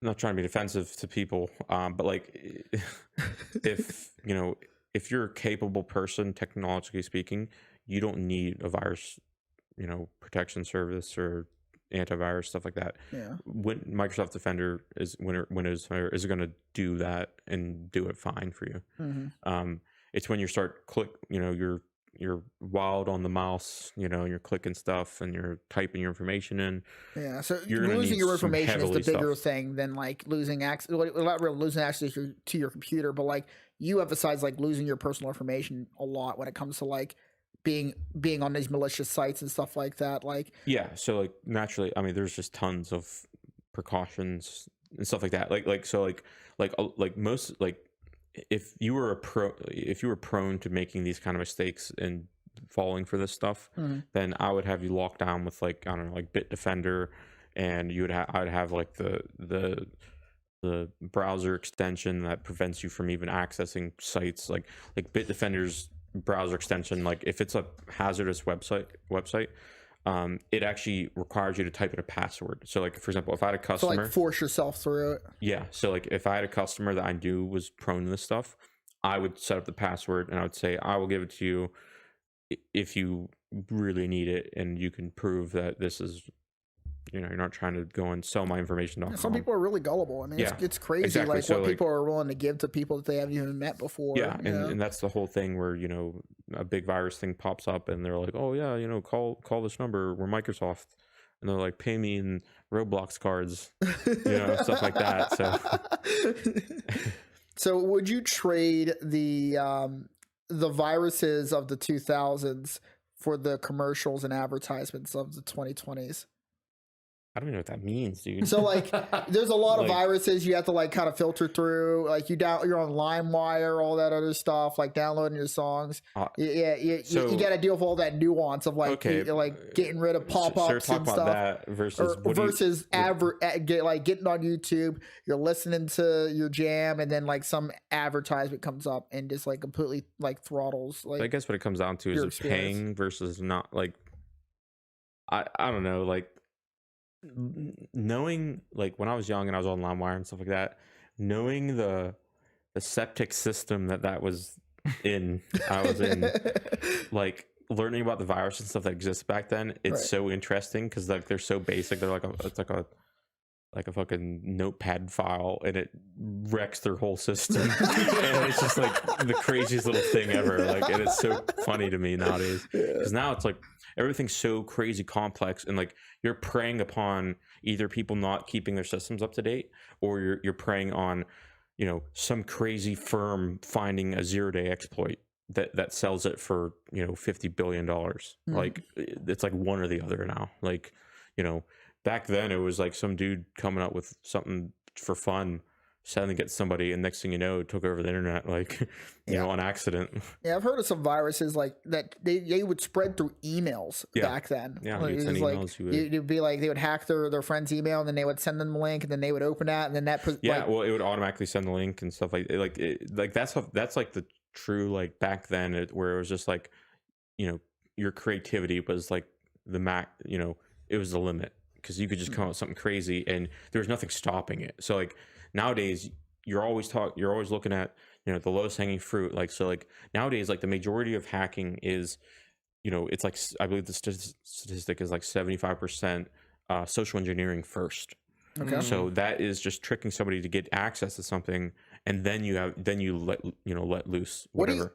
I'm not trying to be defensive to people, but like, if you know, if you're a capable person, technologically speaking, you don't need a virus, you know, protection service or antivirus, stuff like that.
Yeah.
When Microsoft Defender is Windows is going to do that and do it fine for you. It's when you start you're wild on the mouse, and you're clicking stuff and you're typing your information in.
Yeah, so
You're gonna
losing
need
your
some
information is the
heavily
bigger
stuff.
thing than like losing access. Well, not really losing access to your computer, but like you emphasize like losing your personal information a lot when it comes to like being on these malicious sites and stuff like that. Like,
Yeah, so like naturally, I mean, there's just tons of precautions and stuff like that. Like most like if you were prone to making these kind of mistakes and falling for this stuff, then I would have you locked down with like, I don't know, like Bitdefender, and I would have like the browser extension that prevents you from even accessing sites like Bitdefender's browser extension. Like if it's a hazardous website, it actually requires you to type in a password. So like, for example, if I had a
so
customer,
like force yourself through it.
yeah, so like if I had a customer that I knew was prone to this stuff, I would set up the password and I would say, I will give it to you if you really need it and you can prove that this is, you're not trying to go and sell my information.com.
Some people are really gullible. I mean,
Yeah,
it's crazy,
exactly.
like
So,
what
like,
people are willing to give to people that they haven't even met before.
Yeah, and that's the whole thing where a big virus thing pops up and they're like, oh yeah, call this number, we're Microsoft, and they're like, pay me in Roblox cards, stuff like that.
So would you trade the viruses of the 2000s for the commercials and advertisements of the 2020s?
I don't even know what that means, dude.
So like, there's a lot of
Like-
viruses you have to like kind of filter through. Like you're on LimeWire, all that other stuff, like downloading your songs. You got to deal with all that nuance of like, like getting rid of pop-ups and stuff.
That versus
getting on YouTube, you're listening to your jam, and then like some advertisement comes up and just like completely like throttles. Like,
I guess what it comes down to is paying versus not. Like, I don't know, like, knowing, like when I was young and I was on LimeWire and stuff like that, knowing the septic system that was in, I was in, like learning about the virus and stuff that exists back then, it's so interesting because like they're so basic. They're it's like a fucking notepad file, and it wrecks their whole system. And it's just like the craziest little thing ever. Like, and it's so funny to me nowadays because now it's like everything's so crazy complex, and like you're preying upon either people not keeping their systems up to date, or you're preying on, some crazy firm finding a 0-day exploit that sells it for, $50 billion. Like it's like one or the other now. Like, back then it was like some dude coming up with something for fun, suddenly get somebody, and next thing you know, it took over the internet, like, you know, on accident.
Yeah, I've heard of some viruses like that. They would spread through emails back then.
Yeah,
like,
you'd send emails.
It'd be like they would hack their friend's email, and then they would send them a link, and then they would open that, and then that.
Well, it would automatically send the link and stuff like that's like the true, like, back then where it was just like, your creativity was like the it was the limit, because you could just come up with something crazy and there was nothing stopping it. So like nowadays you're always looking at, the lowest hanging fruit. Like, so like nowadays, like the majority of hacking is, it's like, I believe the statistic is like 75% social engineering first.
Okay.
So that is just tricking somebody to get access to something, and then you let loose whatever.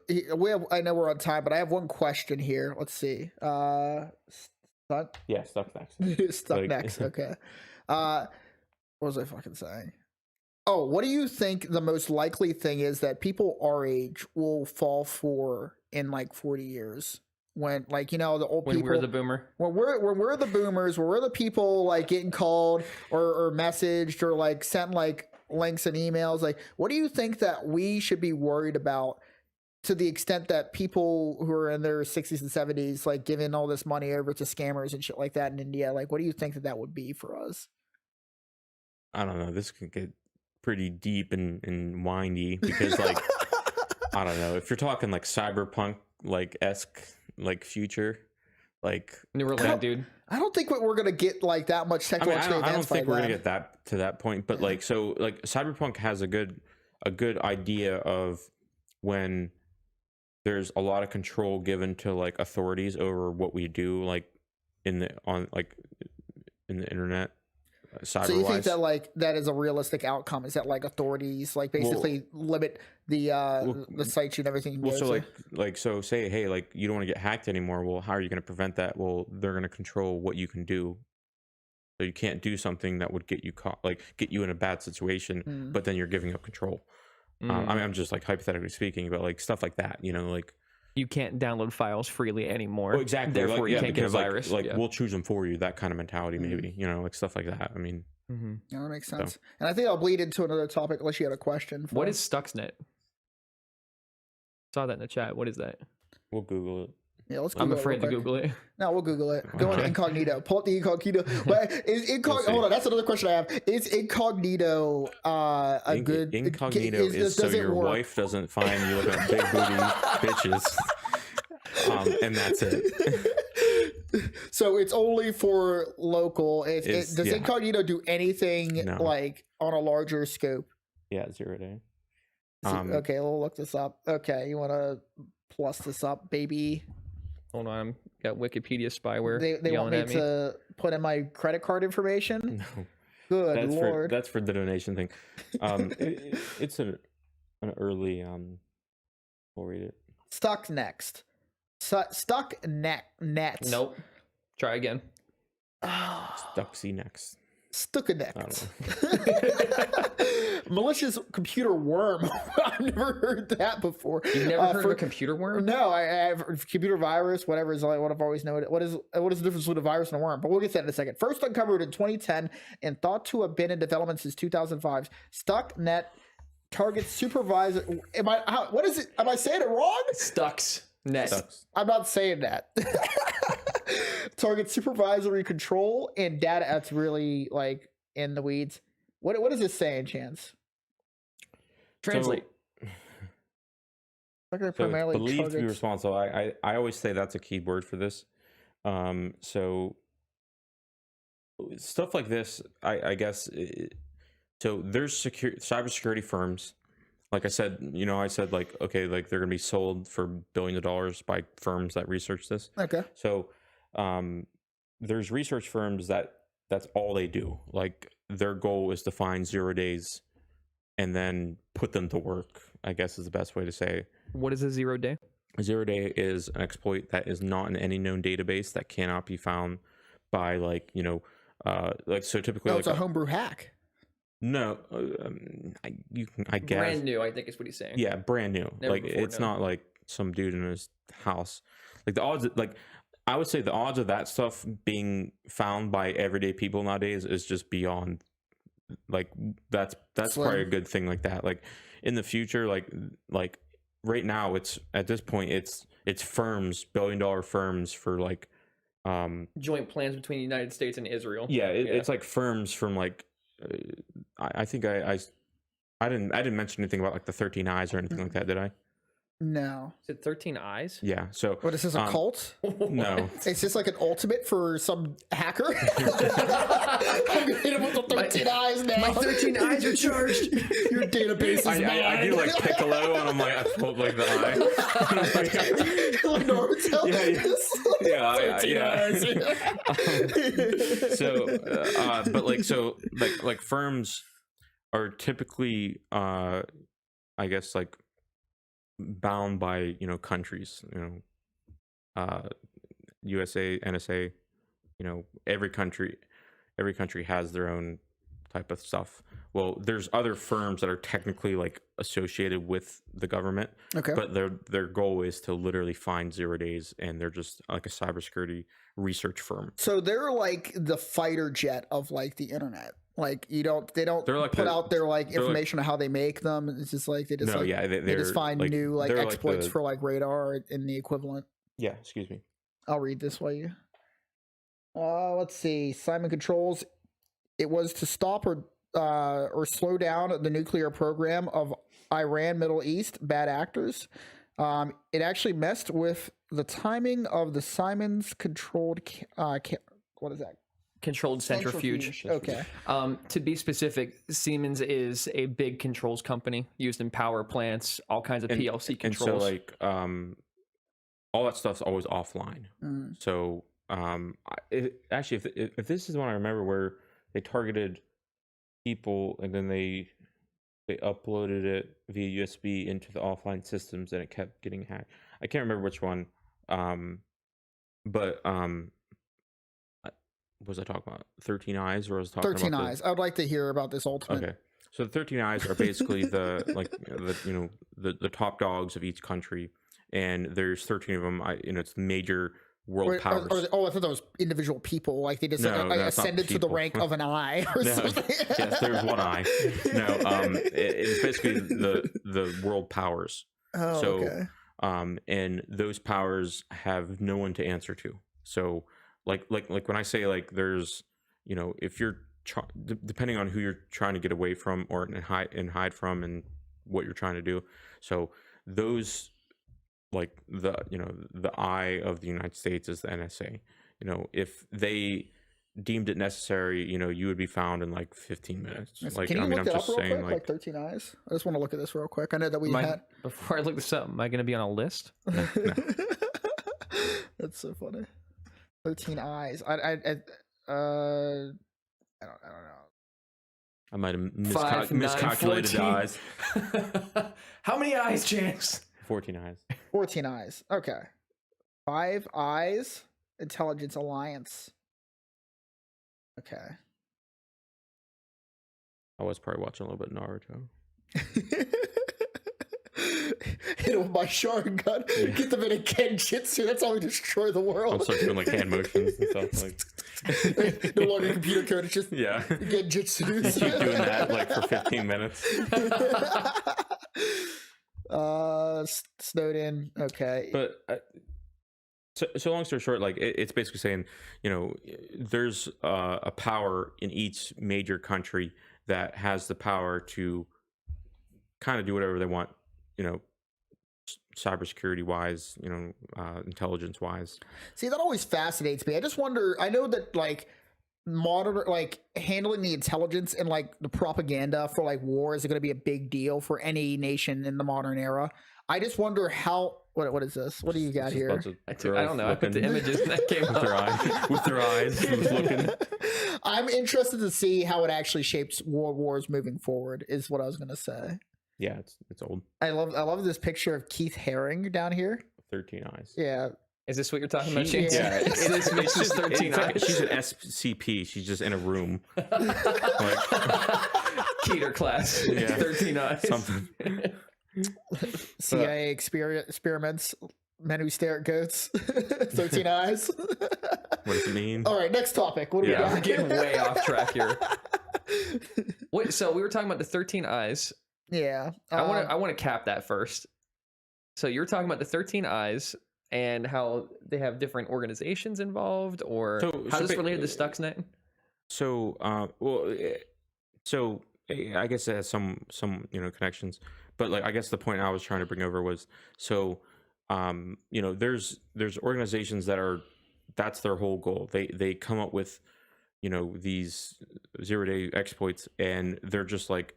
I know we're on time, but I have one question here. Let's see. Stuck?
Yeah, stuck next.
Stuck next. Okay. What was I fucking saying? Oh, what do you think the most likely thing is that people our age will fall for in like 40 years? When, like, the old people,
we're the boomer,
when we're the boomers, when we're the people like getting called or messaged or like sent like links and emails, like, what do you think that we should be worried about, to the extent that people who are in their 60s and 70s, like, giving all this money over to scammers and shit like that in India? Like, what do you think that would be for us?
I don't know. This could get pretty deep and windy, because like, I don't know, if you're talking like cyberpunk like esque like future, like
Neuralink, dude.
I don't think we're gonna get like that much technological advanced.
I don't think
by
we're
then.
gonna get to that point, but like, so like cyberpunk has a good idea of when there's a lot of control given to like authorities over what we do, like in in the internet, cyber
So you think
wise.
that like that is a realistic outcome? Is that like authorities like basically limit the sites and everything? You can
Well,
go
so
to?
like so say, hey, like you don't want to get hacked anymore. Well, how are you going to prevent that? Well, they're going to control what you can do. So you can't do something that would get you caught, like get you in a bad situation, but then you're giving up control. I mean, I'm just like hypothetically speaking, but like stuff like that, you know, like
You can't download files freely anymore.
well, exactly,
Therefore,
like,
you
yeah,
can't get a
because
virus.
like
Yeah.
we'll choose them for you, that kind of mentality, maybe, you know, like stuff like that. I mean,
Yeah, that makes sense. And I think I'll bleed into another topic unless you had a question.
What is Stuxnet? Saw that in the chat. What is that?
we'll Google it.
Yeah, let's.
I'm
Google
afraid
it
to
real quick.
Google it.
No, we'll Google it. Go into incognito. Pull up the incognito. But is incognito?
see.
Hold on, that's another question I have. Is incognito a good
Incognito is so
does it
your
work?
wife doesn't find you looking at big booty bitches, and that's it.
So it's only for local. Does
yeah.
incognito do anything
No.
like on a larger scope?
Yeah, 0 day.
Okay, we'll look this up. Okay, you want to plus this up, baby?
Hold on, I'm got Wikipedia spyware.
They want
yelling
me
at me.
to put in my credit card information.
No.
Good lord.
That's for the donation thing. It's an early we'll read it.
Stuck next. Stuck net.
Nope. Try again.
Stuxy next.
Stuck next. Malicious computer worm. I've never heard that before.
You've never heard of a computer worm?
No, I have computer virus, whatever is like what I've always known. What is the difference between a virus and a worm? But we'll get to that in a second. First uncovered in 2010 and thought to have been in development since 2005. Stuxnet targets supervisor. What is it? Am I saying it wrong?
Stuxnet.
Stucks.
I'm not saying that. Target supervisory control and data. That's really like in the weeds. What is this saying, Chance?
Translate.
Like they're
So
primarily
it's believed to be
targets.
responsible. I always say that's a key word for this. So stuff like this, I guess. So there's cybersecurity firms. Like I said, you know, I said like, okay, like they're gonna be sold for billions of dollars by firms that research this.
Okay.
So there's research firms that's all they do. Like their goal is to find 0 days and then put them to work, I guess is the best way to say.
What is a 0 day?
A 0 day is an exploit that is not in any known database that cannot be found by like, you know, like so typically
No,
like
it's a homebrew hack.
no, I guess
Brand new, I think is what he's saying.
yeah, brand new.
Never
like
before
it's
known.
not like some dude in his house. Like the odds, like I would say the odds of that stuff being found by everyday people nowadays is just beyond. Like that's
Slim.
probably a good thing like that. Like in the future, like right now, it's at this point, it's firms, billion-dollar firms for like,
Joint plans between the United States and Israel.
yeah, it's like firms from like, I think I didn't mention anything about like the 13 eyes or anything like that, did I?
No.
Is it 13 eyes?
Yeah. So
What is this, a cult?
no.
It's just like an ultimate for some hacker. I'm gonna hit him with the 13 eyes now.
My 13 eyes are charged.
Your database is mine.
I do like Piccolo, and I'm like, I pulled like the eye.
Like Naruto.
Yeah. But like firms are typically, I guess like bound by countries, USA, NSA, every country has their own type of stuff. Well, there's other firms that are technically like associated with the government,
Okay.
but their goal is to literally find 0 days, and they're just like a cybersecurity research firm.
So they're like the fighter jet of like the internet. Like they don't
They're like
put
the-
out their like
they're like-
information on how they make them. It's just like they just
No,
like
yeah,
they just find
like,
new like
they're
exploits
the-
for like radar and the equivalent.
Yeah, excuse me.
I'll read this while you. Let's see. Simon Controls. It was to stop or slow down the nuclear program of Iran, Middle East, bad actors. It actually messed with the timing of the Simon's controlled. What is that?
Controlled centrifuge.
Okay.
To be specific, Siemens is a big controls company used in power plants, all kinds of PLC
And
controls.
so like all that stuff's always offline.
Mm.
So Actually, if this is one I remember where they targeted people and then they uploaded it via USB into the offline systems and it kept getting hacked. I can't remember which one. But was I talking about 13 Eyes, or was I talking
13
about
Eyes. I would like to hear about this ultimate.
Okay, so the 13 Eyes are basically the top dogs of each country, and there's 13 of them. It's major world powers.
I thought that was individual people. Like they just ascended to the rank of an eye or something.
Yes, there's one eye. No, it's basically the world powers.
Oh,
so,
okay.
And those powers have no one to answer to. So, like when I say like there's, if you're depending on who you're trying to get away from or hide from and what you're trying to do. So those, like the eye of the United States is the NSA. If they deemed it necessary, you would be found in like 15 minutes.
Can
Like,
you look
I'm
it
just
up real
saying,
quick, like 13 Eyes? I just want to look at this real quick. I know that we had.
Before I look this up, am I going to be on a list?
No.
That's so funny. 13 Eyes. I don't know.
I might have
5, 9,
miscalculated
14.
eyes.
How many eyes, Chance?
14 eyes.
14 Eyes. Okay. 5 Eyes Intelligence Alliance. Okay.
I was probably watching a little bit of Naruto.
Hit him with my Sharingan.
Yeah.
Get them in a Genjutsu. That's how we destroy the world.
I'm start doing like hand motions and stuff. Like,
No longer computer code. It's just
yeah.
Genjutsu.
Keep doing that like for 15 minutes.
Snowden. Okay.
But so long story short, like it's basically saying, there's a power in each major country that has the power to kind of do whatever they want, cybersecurity wise, intelligence wise.
See, that always fascinates me. I just wonder. I know that like handling the intelligence and like the propaganda for like war is going to be a big deal for any nation in the modern era. I just wonder how. What is this? What do you got here?
I don't know. I put the images that came up.
With their eyes, just looking.
I'm interested to see how it actually shapes world wars moving forward. Is what I was going to say.
Yeah, it's old.
I love this picture of Keith Haring down here.
13 eyes.
Yeah.
Is this what you're talking about, Chance?
Yeah.
It's just 13 eyes.
She's an SCP. She's just in a room.
Keter class.
Yeah.
13 eyes.
Something.
CIA experiments. Men who stare at goats. 13 eyes.
What does it mean?
All right, next topic. What do we
We're
got?
getting way off track here. Wait, so we were talking about the 13 eyes.
Yeah.
I want to cap that first. So you're talking about the 13 eyes and how they have different organizations involved, or how is this related to Stuxnet?
So, I guess it has some connections, but like I guess the point I was trying to bring over was there's organizations that's their whole goal. They come up with these 0-day exploits, and they're just like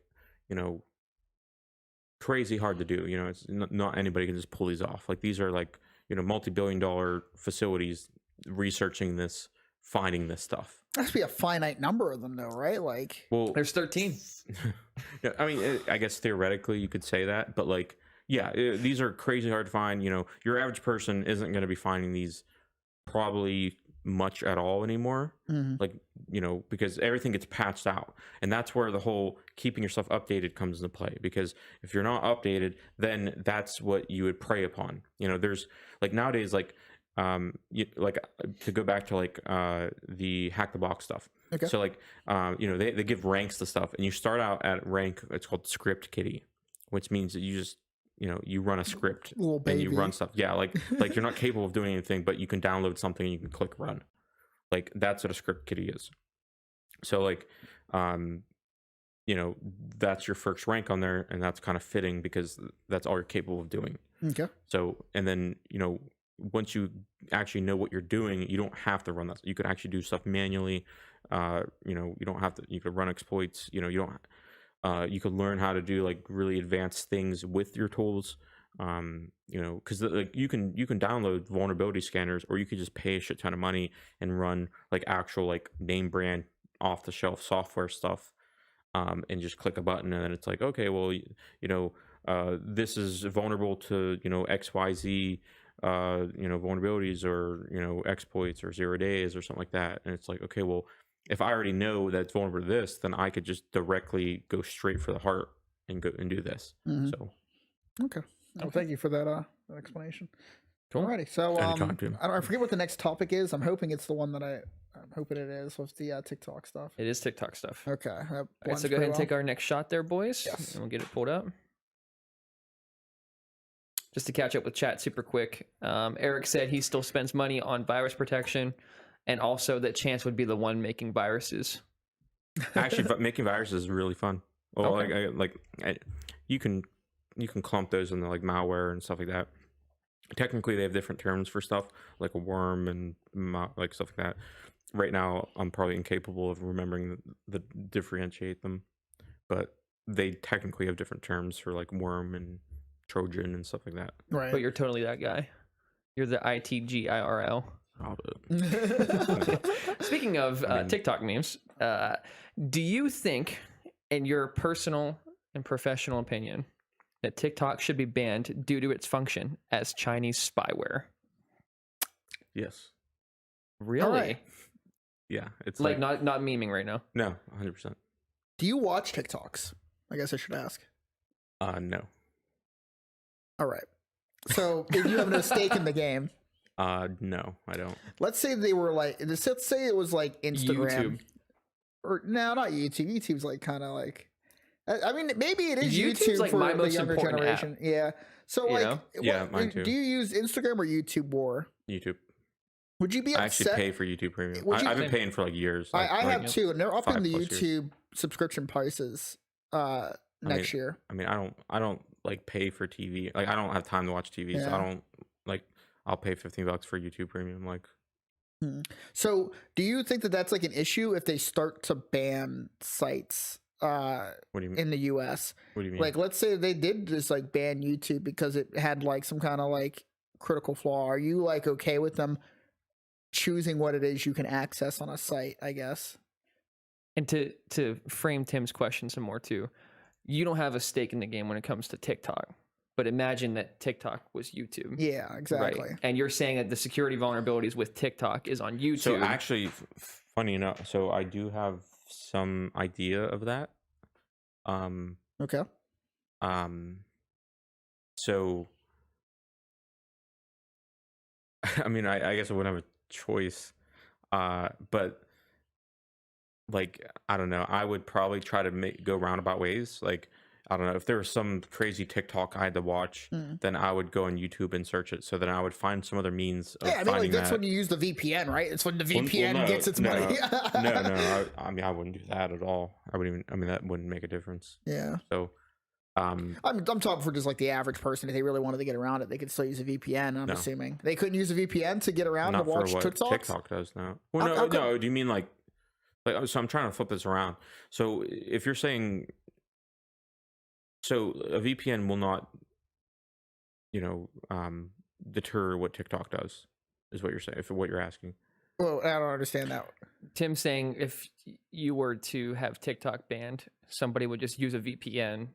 crazy hard to do. It's not anybody can just pull these off. Like these are like multi-billion-dollar facilities researching this, finding this stuff.
There has to be a finite number of them, though, right? Like,
well,
There's 13.
yeah, I mean, I guess theoretically you could say that, but like, yeah, these are crazy hard to find. Your average person isn't going to be finding these probably much at all anymore.
mhm.
Like, because everything gets patched out, and that's where the whole keeping yourself updated comes into play. Because if you're not updated, then that's what you would prey upon. There's like nowadays, like to go back to like the hack the box stuff.
Okay.
So like they give ranks to stuff, and you start out at rank. It's called script kiddie, which means that you just you run a script
Little
and you
baby.
run stuff. Yeah, like you're not capable of doing anything, but you can download something and you can click run. Like that's what a script kiddie is. So like that's your first rank on there, and that's kind of fitting because that's all you're capable of doing.
Okay.
So, and then once you actually know what you're doing, you don't have to run that. You could actually do stuff manually. You don't have to. You could run exploits. You don't. You could learn how to do like really advanced things with your tools. You know, because like you can download vulnerability scanners, or you could just pay a shit ton of money and run like actual like name brand off the shelf software stuff, and just click a button, and then it's like, okay, well, you know, this is vulnerable to, you know, XYZ, you know, vulnerabilities, or, you know, exploits, or 0 days or something like that. And it's like, okay, well, if I already know that it's vulnerable to this, then I could just directly go straight for the heart and go and do this. So
okay. Well, thank you for that explanation.
Cool.
Alrighty, so
Anytime, Tim.
I forget what the next topic is. I'm hoping it's the one that I'm hoping it is with the TikTok stuff.
It is TikTok stuff.
Okay.
All right, so go ahead and take our next shot there, boys.
Yes.
And we'll get it pulled up. Just to catch up with chat super quick, Eric said he still spends money on virus protection, and also that Chance would be the one making viruses.
Actually, making viruses is really fun. Well,
Okay.
you can clump those in the like malware and stuff like that. Technically, they have different terms for stuff like a worm and like stuff like that. Right now, I'm probably incapable of remembering the differentiate them, but they technically have different terms for like worm and Trojan and stuff like that.
Right.
But you're totally that guy. You're the ITGIRL. Speaking of TikTok memes, do you think, in your personal and professional opinion, that TikTok should be banned due to its function as Chinese spyware?
Yes.
Really?
Alright.
Yeah. It's
Like not memeing right now.
no, 100%.
Do you watch TikToks? I guess I should ask.
No.
All right. So if you have no stake in the game,
No, I don't.
let's say they were like, let's say it was like Instagram.
YouTube.
Or no, not YouTube. YouTube's like kind of like, I mean, maybe it is
YouTube's
YouTube
like
for
my
the
most
younger
important app.
generation. Yeah. So
You
like,
know?
Yeah, mine too.
do you use Instagram or YouTube more?
YouTube.
Would you be
I actually
upset?
pay for YouTube Premium.
Would you-
I've been paying for like years.
I
Like,
have too, and they're up in the
5+ years.
YouTube subscription prices next year.
I mean, I don't like pay for TV. Like, I don't have time to watch TV, so
Yeah.
I don't like. I'll pay $15 for YouTube Premium. Like,
So, do you think that that's like an issue if they start to ban sites
what do you mean?
in the US?
What do you mean?
Like, let's say they did just like ban YouTube because it had like some kind of like critical flaw. Are you like okay with them choosing what it is you can access on a site, I guess?
And to frame Tim's question some more too, you don't have a stake in the game when it comes to TikTok. But imagine that TikTok was YouTube.
Yeah, exactly.
Right? And you're saying that the security vulnerabilities with TikTok is on YouTube.
So actually, funny enough, so I do have some idea of that.
Okay.
So I mean, I guess I wouldn't have a choice, but like, I don't know, I would probably try to go roundabout ways. Like, I don't know, if there was some crazy TikTok I had to watch, then I would go on YouTube and search it. So then I would find some other means of
Yeah, I mean,
finding
like that's
that.
when you use the VPN, right? It's when the VPN
no,
gets its
no,
money.
no, I mean, I wouldn't do that at all. I mean, that wouldn't make a difference.
Yeah.
So,
I'm talking for just like the average person. If they really wanted to get around it, they could still use a VPN. I'm assuming they couldn't use a VPN to get around
not
to watch
for what
TikToks.
TikTok does now. Well, no, no. Do you mean like? So I'm trying to flip this around. So if you're saying, so a VPN will not, deter what TikTok does, is what you're saying. If what you're asking.
Well, I don't understand that.
Tim's saying if you were to have TikTok banned, somebody would just use a VPN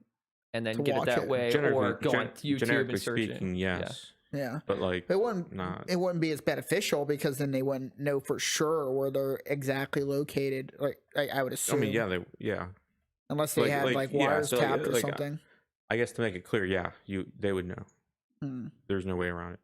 and then
To
get it
watch
that
it.
way, or go on YouTube
generically
and search
speaking,
it.
yes.
Yeah.
But like,
It wouldn't.
not.
It wouldn't be as beneficial because then they wouldn't know for sure where they're exactly located. Like I would
I
assume.
mean, yeah, yeah.
Unless they had like wires
so,
tapped or
like,
something.
I guess to make it clear, yeah, they would know. There's no way around it.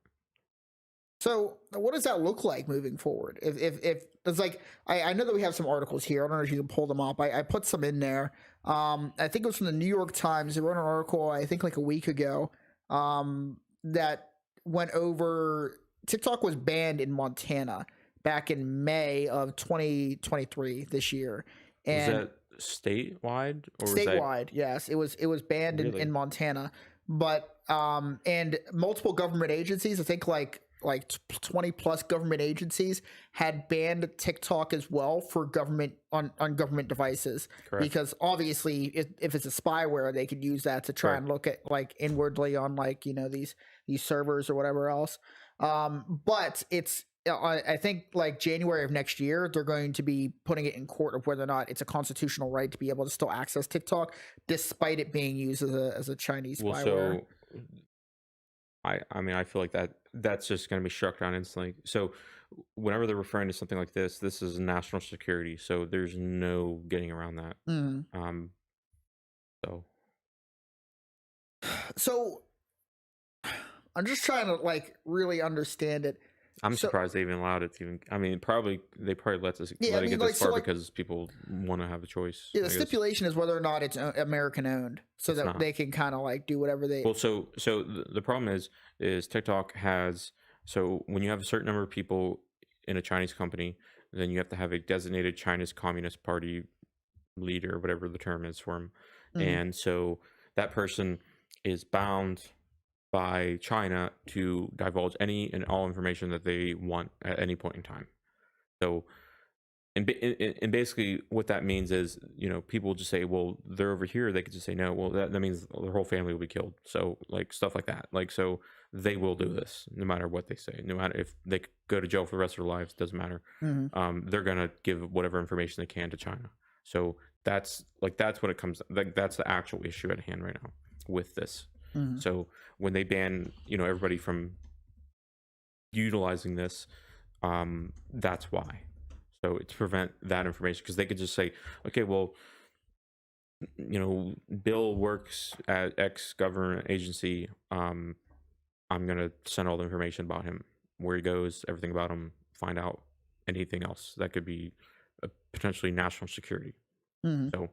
So what does that look like moving forward? If it's like, I know that we have some articles here. I don't know if you can pull them up. I put some in there. I think it was from the New York Times. They wrote an article, I think like a week ago, that went over TikTok was banned in Montana back in May of 2023 this year. And
Was that statewide or
statewide, yes, it was banned
Really?
in Montana, but and multiple government agencies, I think like like 20 plus government agencies had banned TikTok as well for government on government devices.
Correct.
Because obviously if it's a spyware, they could use that to try
Correct.
and look at like inwardly on like, these servers or whatever else. But it's, I think like January of next year, they're going to be putting it in court of whether or not it's a constitutional right to be able to still access TikTok, despite it being used as a Chinese spyware.
So I feel like that's just going to be struck down instantly. So whenever they're referring to something like this is national security. So there's no getting around that.
So I'm just trying to like really understand it.
I'm surprised they even allowed it to even. I mean, they probably let it get this far because people want to have a choice.
Yeah, the stipulation is whether or not it's American owned, so that they can kind of like do whatever they.
Well, so the problem is TikTok has, so when you have a certain number of people in a Chinese company, then you have to have a designated Chinese Communist Party leader, whatever the term is for him, and so that person is bound by China to divulge any and all information that they want at any point in time. So, and basically what that means is, people just say, well, they're over here. They could just say no. Well, that means their whole family will be killed. So like stuff like that. Like, so they will do this no matter what they say, no matter if they go to jail for the rest of their lives, doesn't matter. They're going to give whatever information they can to China. So that's what it comes, like, that's the actual issue at hand right now with this. So when they ban, everybody from utilizing this, that's why. So it's to prevent that information, because they could just say, okay, well, Bill works at X government agency. I'm going to send all the information about him, where he goes, everything about him, find out anything else that could be potentially national security. So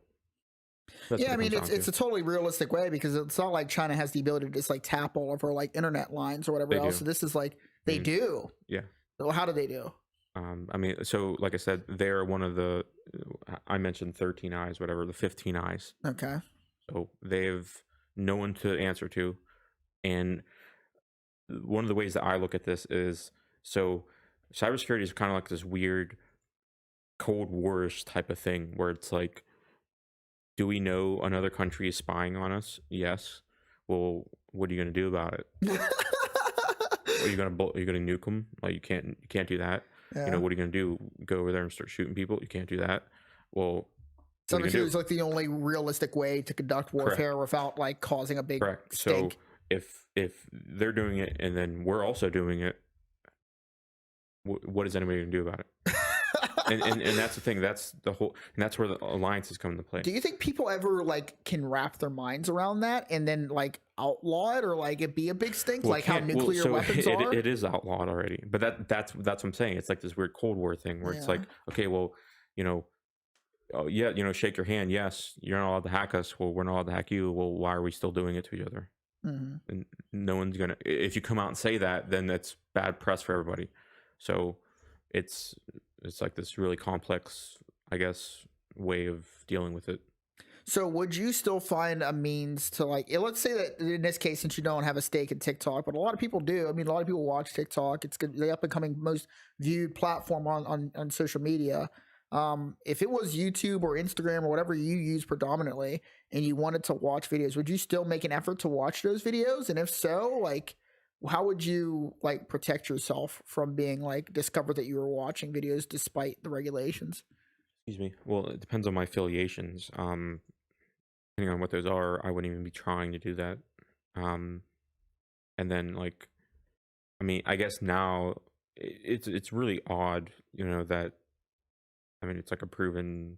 yeah, I mean, it's a totally realistic way, because it's not like China has the ability to just like tap all of our like internet lines or whatever else. So this is like they do.
Yeah.
So how do they do?
I mean, so like I said, they're one of the, I mentioned 13 eyes, whatever, the 15 eyes.
Okay.
So they have no one to answer to. And one of the ways that I look at this is, so cybersecurity is kind of like this weird Cold Wars type of thing, where it's like, do we know another country is spying on us? Yes. Well, what are you going to do about it? Are you going to nuke them? Like, you can't do that.
Yeah.
What are you going to do? Go over there and start shooting people? You can't do that. Well,
cybersecurity is like the only realistic way to conduct warfare without like causing a big stink.
So if they're doing it and then we're also doing it, what is anybody going to do about it? and that's the thing. That's the whole, and that's where the alliances come into play.
Do you think people ever like can wrap their minds around that and then like outlaw it, or like it be a big stink, like how nuclear weapons are?
It is outlawed already, but that's what I'm saying. It's like this weird Cold War thing where it's like, okay, well, oh yeah, shake your hand. Yes, you're not allowed to hack us. Well, we're not allowed to hack you. Well, why are we still doing it to each other? And no one's gonna. If you come out and say that, then that's bad press for everybody. So it's like this really complex, I guess, way of dealing with it.
So would you still find a means to like, let's say that in this case, since you don't have a stake in TikTok, but a lot of people do. I mean, a lot of people watch TikTok. It's the up and coming most viewed platform on social media. If it was YouTube or Instagram or whatever you use predominantly, and you wanted to watch videos, would you still make an effort to watch those videos? And if so, like, how would you like protect yourself from being like discovered that you were watching videos despite the regulations?
Excuse me. Well, it depends on my affiliations. Depending on what those are, I wouldn't even be trying to do that. And then like, I mean, I guess now it's really odd, that, I mean, it's like a proven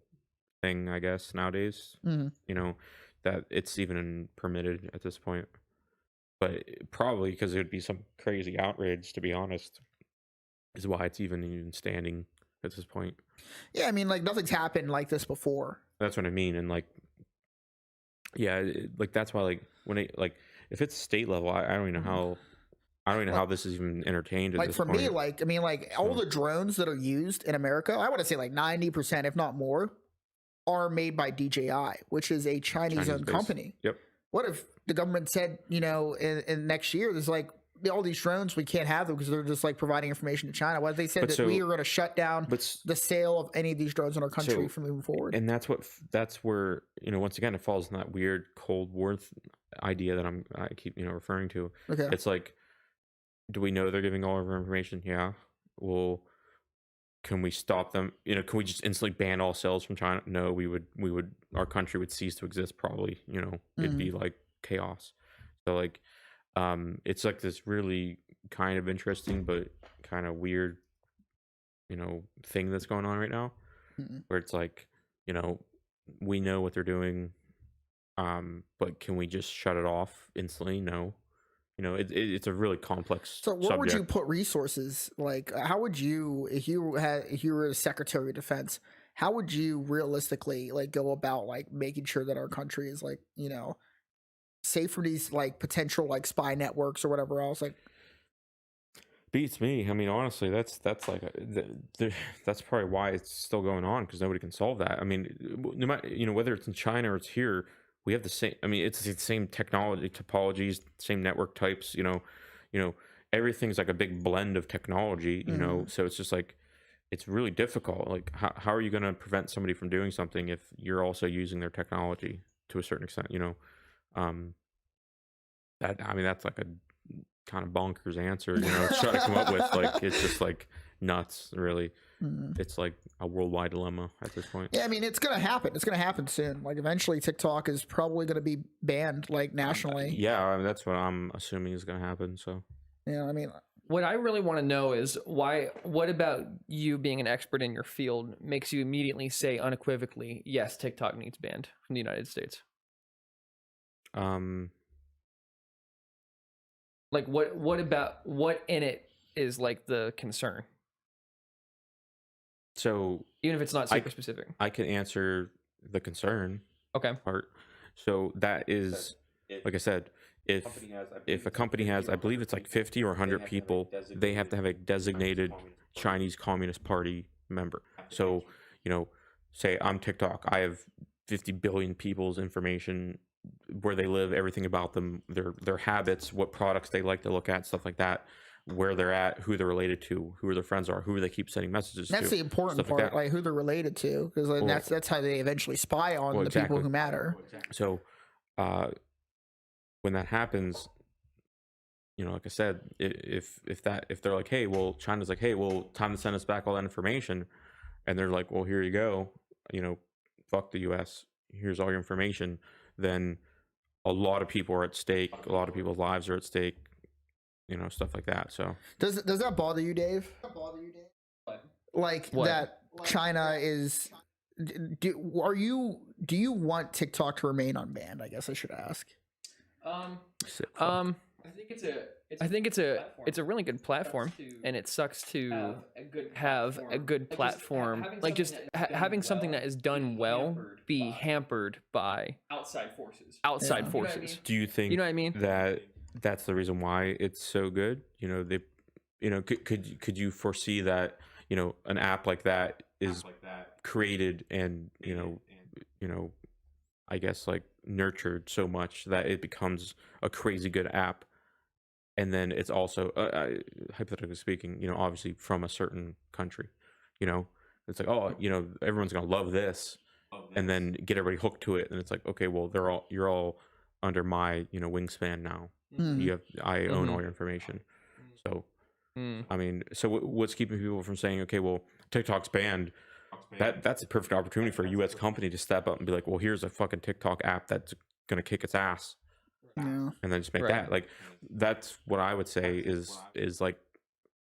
thing, I guess, nowadays, that it's even permitted at this point. But probably because it would be some crazy outrage, to be honest, is why it's even standing at this point.
Yeah, I mean, like, nothing's happened like this before.
That's what I mean. And like, yeah, like that's why, like, when it, like, if it's state level, I don't even know how this is even entertained at
like
this
for
point.
me, like, I mean, like all the drones that are used in America, I want to say like 90%, if not more, are made by DJI, which is a Chinese-owned company.
Yep.
What if the government said, in next year, there's like, all these drones, we can't have them because they're just like providing information to China. What if they said
But
that
so-
we are going to shut down
but
the sale of any of these drones in our country
So-
from moving forward?
and that's where, you know, once again, it falls in that weird Cold War idea that I keep, you know, referring to.
Okay.
It's like, do we know they're giving all of our information? Yeah. Well, can we stop them? You know, can we just instantly ban all sales from China? No, we would, our country would cease to exist probably, you know, it'd be like chaos. So like, it's like this really kind of interesting, but kind of weird, you know, thing that's going on right now, where it's like, you know, we know what they're doing, but can we just shut it off instantly? No. You know, it's a really complex
So where would you
subject.
put resources? Like, how would you, if you were a Secretary of Defense, how would you realistically like go about like making sure that our country is like, you know, safe from these like potential like spy networks or whatever else? Like,
Beats me. I mean, honestly, that's like that's probably why it's still going on, because nobody can solve that. I mean, no matter, you know, whether it's in China or it's here, we have the same. I mean, it's the same technology topologies, same network types. You know, everything's like a big blend of technology. You know, so it's just like, it's really difficult. Like, how are you going to prevent somebody from doing something if you're also using their technology to a certain extent? You know, that, I mean, that's like a kind of bonkers answer, you know, try to come up with. Like, it's just like nuts, really. It's like a worldwide dilemma at this point.
yeah, I mean, it's gonna happen. It's gonna happen soon. Like, eventually, TikTok is probably gonna be banned like nationally.
Yeah, I mean, that's what I'm assuming is going to happen. So
Yeah, I mean,
What I really want to know is why. What about you being an expert in your field makes you immediately say unequivocally, yes, TikTok needs banned from the United States? Like, what about what in it is like the concern,
so
even if it's not super specific?
I can answer the concern
Okay.
part. So that is, like I said, if a company has, I believe it's like 50 or 100 people, they have to have a designated Chinese Communist Party member. So, you know, say I'm TikTok, I have 50 billion people's information, where they live, everything about them, their habits, what products they like to look at, stuff like that, where they're at, who they're related to, who their friends are, who they keep sending messages
that's
to.
the important
stuff
part,
like that.
like who they're related to, because like,
Well-
that's how they eventually spy on the people who matter.
So, when that happens, you know, like I said, if they're like, hey, well, China's like, hey, well, time to send us back all that information, and they're like, well, here you go, you know, fuck the U.S., here's all your information, then a lot of people are at stake, a lot of people's lives are at stake, you know, stuff like that. So
Does that bother you, Dave? Like
What?
that China is. Do you want TikTok to remain unbanned? I guess I should ask.
I think it's a really good platform, and it sucks to have a good platform, like just having something that is done well be hampered by outside
Yeah.
forces.
do you think
You know what I mean?
that that's the reason why it's so good? You know, they, you know, could you foresee that, you know, an app like that is created and, you know, I guess like nurtured so much that it becomes a crazy good app, and then it's also hypothetically speaking, you know, obviously from a certain country, you know, it's like, oh, you know, everyone's gonna love this, and then get everybody hooked to it, and it's like, okay, well, you're all under my, you know, wingspan now. I own all your information. So I mean, so what's keeping people from saying, okay, well, TikTok's banned? That's a perfect opportunity for a U.S. company to step up and be like, well, here's a fucking TikTok app that's gonna kick its ass,
Yeah.
and then just make
Right.
that. Like, that's what I would say is like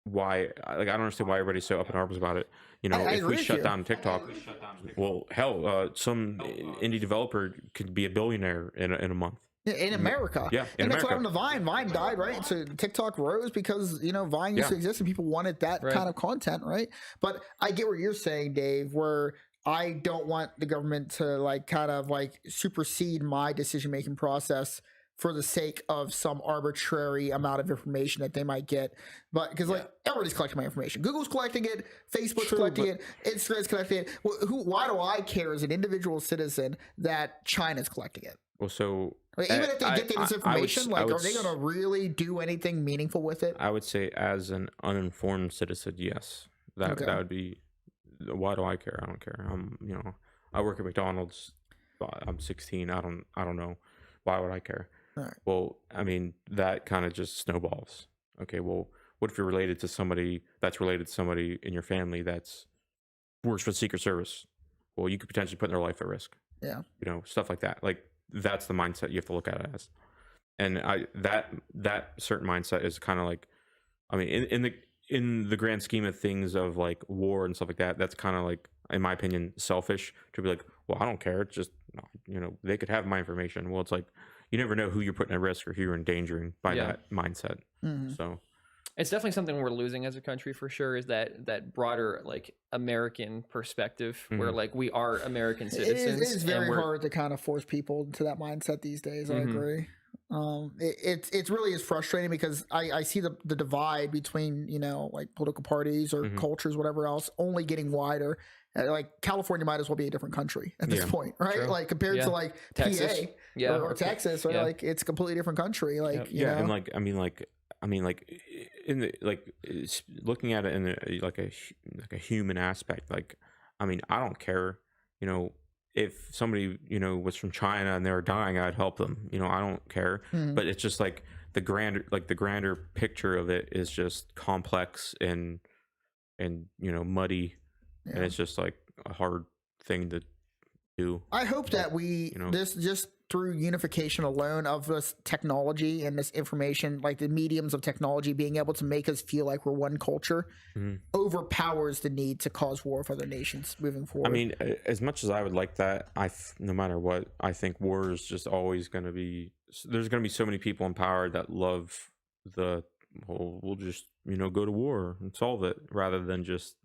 why, like, I don't understand why everybody's so up in arms about it. You know,
I
if
agree
we
with
shut
you.
down TikTok, well, hell, some indie developer could be a billionaire in a month.
In America.
Yeah, in
and that's what
America.
happened to Vine. Vine died, right? So TikTok rose because, you know, Vine used
Yeah.
to exist and people wanted that
Right.
kind of content, right? But I get what you're saying, Dave, where I don't want the government to like kind of like supersede my decision making process for the sake of some arbitrary amount of information that they might get. But because like everybody's collecting my information, Google's collecting it, Facebook's collecting it, Instagram's collecting it. Why do I care as an individual citizen that China's collecting it?
Well, so
like, even if they get this information, are they going to really do anything meaningful with it?
I would say, as an uninformed citizen, yes, that would be. Why do I care? I don't care. I work at McDonald's. I'm 16. I don't know. Why would I care?
Right.
Well, I mean, that kind of just snowballs. Okay, well, what if you're related to somebody that's related to somebody in your family that's works for the Secret Service? Well, you could potentially put their life at risk.
Yeah.
Stuff like that. Like, that's the mindset you have to look at it as. And that certain mindset is kind of like, I mean, in the grand scheme of things of like war and stuff like that, that's kind of like, in my opinion, selfish to be like, well, I don't care. It's just, they could have my information. Well, it's like, you never know who you're putting at risk or who you're endangering by that mindset.
Mm-hmm.
So
it's definitely something we're losing as a country for sure, is that broader like American perspective where like we are American citizens.
It is very hard to kind of force people into that mindset these days. I agree. It really is frustrating because I see the divide between like political parties or cultures, whatever else, only getting wider. Like California might as well be a different country at this point, right?
True.
Like compared to like
Texas.
PA or Texas, right? Like it's a completely different country. Like
and like I mean in the looking at it in a human aspect. Like, I mean, I don't care. If somebody was from China and they were dying, I'd help them. I don't care. But it's just like the grander picture of it is just complex and muddy. And it's just like a hard thing to do.
I hope that this just through unification alone of this technology and this information, like the mediums of technology being able to make us feel like we're one culture, overpowers the need to cause war with other nations moving forward.
I mean, as much as I would like that, no matter what, I think war is just always going to be. There's going to be so many people in power that love we'll just go to war and solve it rather than just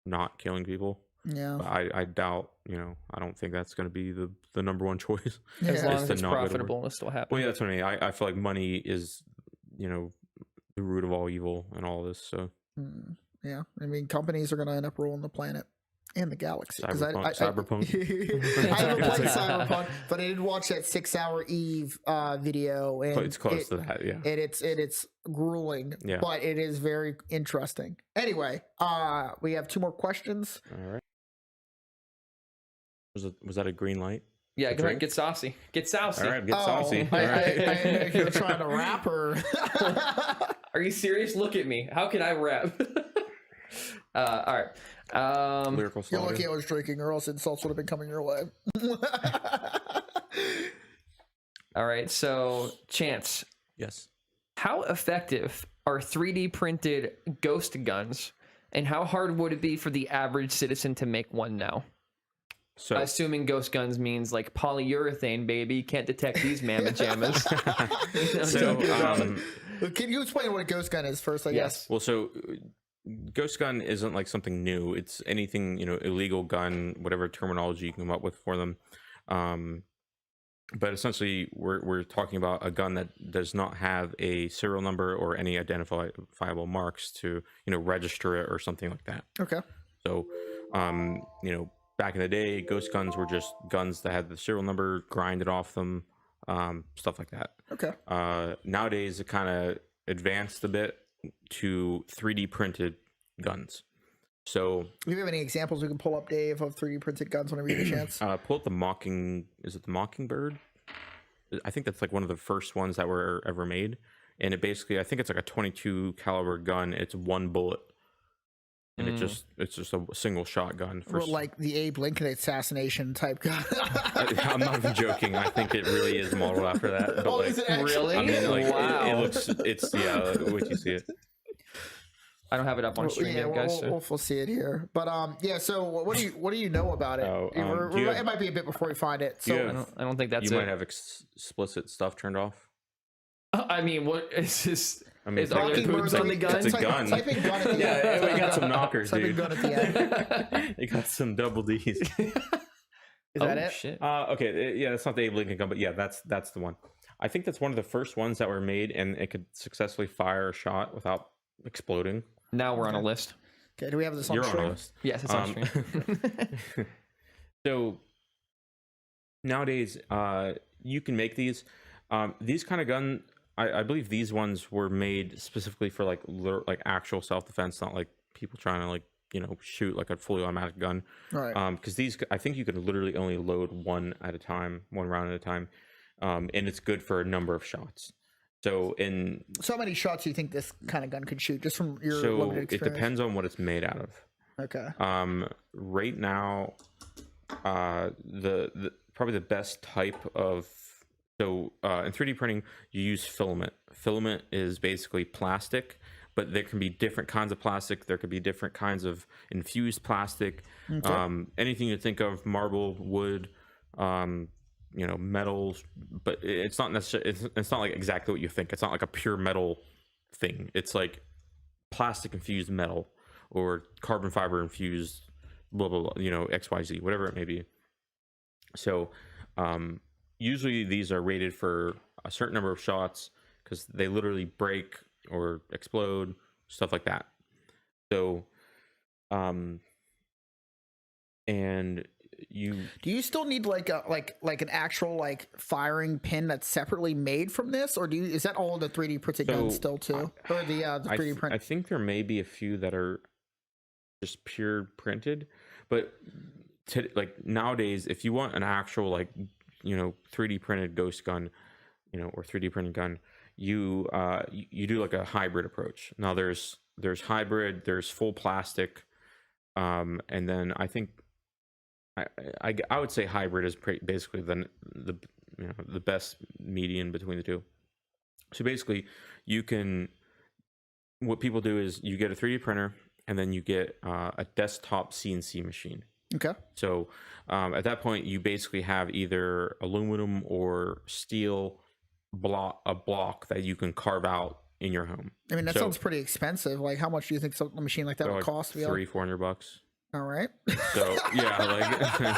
not killing people.
Yeah,
but I doubt. I don't think that's going to be the number one choice.
As long as it's profitable, it'll still happen.
Well, yeah, that's what I mean. I feel like money is, the root of all evil and all this. So
yeah, I mean, companies are going to end up ruling the planet and the galaxy.
Cyberpunk.
I haven't played Cyberpunk, but I did watch that 6 Hour Eve video, and
but it's close to that. Yeah,
and it's grueling, but it is very interesting. Anyway, we have 2 more questions.
All right. Was that a green light?
Yeah, go ahead, get saucy. Get saucy.
All right, get saucy.
All right. I know you're trying to rap her.
Are you serious? Look at me. How can I rap? All right.
Lyrical
You're lucky I was drinking, or else insults would have been coming your way.
All right. So, Chance.
Yes.
How effective are 3D printed ghost guns, and how hard would it be for the average citizen to make one now? So, assuming ghost guns means like polyurethane, baby, can't detect these mamma jammas.
Can you explain what a ghost gun is first? I guess.
Well, so ghost gun isn't like something new. It's anything illegal gun, whatever terminology you can come up with for them. But essentially, we're talking about a gun that does not have a serial number or any identifiable marks to register it or something like that.
Okay.
So, back in the day, ghost guns were just guns that had the serial number grinded off them, stuff like that.
Okay.
Nowadays, it kind of advanced a bit to 3D printed guns. So,
do you have any examples we can pull up, Dave, of 3D printed guns whenever you get a chance?
Pull up the Is it the Mockingbird? I think that's like one of the first ones that were ever made, and it basically, I think it's like a 22 caliber gun. It's one bullet. And it's just a single shotgun.
Like the Abe Lincoln assassination type gun.
I'm not even joking. I think it really is modeled after that. But
is it really?
I mean, like,
wow.
it looks, wait you see it.
I don't have it up on stream yet, guys.
We'll see it here. But yeah. So what do you know about it? It might be a bit before we find it. So
I don't think that's
it. You might have explicit stuff turned off.
I mean, what is this?
I mean,
is there boobs on the gun?
It's a gun.
Type in gun at the end.
We got some knockers, dude.
Gun at the end.
They got some double D's.
Is that it?
Shit.
Okay, yeah, that's not the Abe Lincoln gun, but yeah, that's the one. I think that's one of the first ones that were made, and it could successfully fire a shot without exploding.
Now we're on a list.
Okay, do we have this on
You're
stream?
on a list.
Yes, it's on stream.
So nowadays, you can make these. These kind of gun, I believe these ones were made specifically for like actual self-defense, not like people trying to like, you know, shoot like a fully automatic gun.
Right.
Because these, I think you can literally only load one round at a time, and it's good for a number of shots. So
how many shots do you think this kind of gun could shoot, just from your
so
limited
it
experience?
depends on what it's made out of.
Okay.
Right now, the probably the best type of, so in 3D printing you use filament. Filament is basically plastic, but there can be different kinds of plastic. There could be different kinds of infused plastic.
Okay.
Anything you think of, marble, wood, you know, metals, but it's not necessarily, it's not like exactly what you think. It's not like a pure metal thing. It's like plastic infused metal or carbon fiber infused blah blah blah, you know, XYZ, whatever it may be. So usually these are rated for a certain number of shots because they literally break or explode, stuff like that. So and do
you still need like a like an actual like firing pin that's separately made from this, or is that all the 3D printed guns still too, or the 3D print?
I think there may be a few that are just pure printed, but like nowadays, if you want an actual like, you know, 3D printed ghost gun, you know, or 3D printed gun, you do like a hybrid approach. Now there's hybrid, there's full plastic, and then I think I would say hybrid is basically the you know, the best median between the two. So basically, what people do is you get a 3D printer and then you get a desktop CNC machine.
Okay.
So at that point, you basically have either aluminum or steel block that you can carve out in your home.
I mean, that sounds pretty expensive. Like, how much do you think a machine like that would
like
cost?
$300-400.
All right.
So yeah, like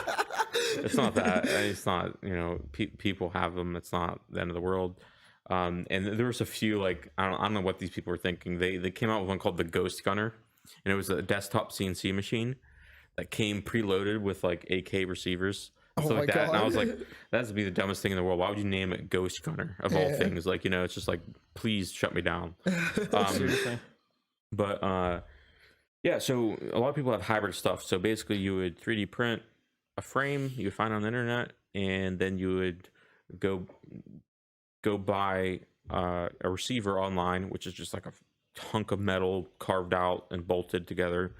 it's not that. It's not, you know, people have them. It's not the end of the world. And there was a few, like I don't know what these people were thinking. They came out with one called the Ghost Gunner, and it was a desktop CNC machine that came preloaded with like AK receivers and stuff like that. And I was like, that'd be the dumbest thing in the world. Why would you name it Ghost Gunner of all things? Like, you know, it's just like, please shut me down.
Seriously.
But yeah, so a lot of people have hybrid stuff. So basically you would 3D print a frame you would find on the internet, and then you would go buy a receiver online, which is just like a hunk of metal carved out and bolted together,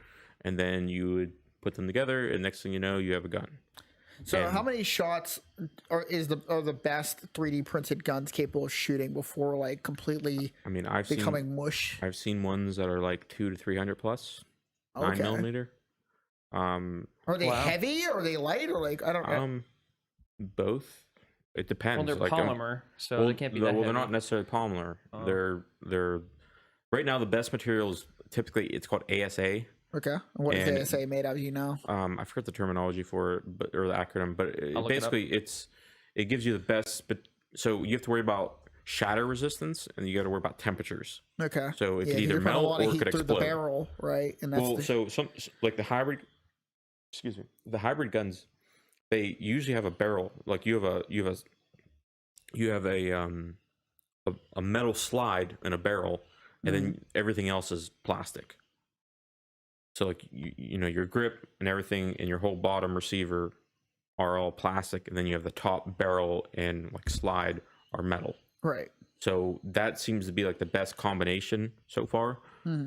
and then you would put them together, and next thing you know, you have a gun.
So how many shots are the best 3D printed guns capable of shooting before like completely becoming mush?
I've seen ones that are like 200 to 300 plus. 9mm.
Are they heavy? Or are they light? Or like, I don't know.
Both. It depends.
Well, they're
like,
polymer, so they can't be that heavy.
They're not necessarily polymer. They're right now the best materials. Typically, it's called ASA.
Okay. And what is ASA made of? You know.
I forget the terminology for it, or the acronym, but basically, it gives you the best. But so you have to worry about shatter resistance, and you got to worry about temperatures.
Okay.
So it could either melt or it could explode.
The barrel, right? And that's
so some like the hybrid. Excuse me. The hybrid guns, they usually have a barrel. Like you have a metal slide and a barrel, and then everything else is plastic. So like you know, your grip and everything and your whole bottom receiver are all plastic, and then you have the top barrel and like slide are metal.
Right.
So that seems to be like the best combination so far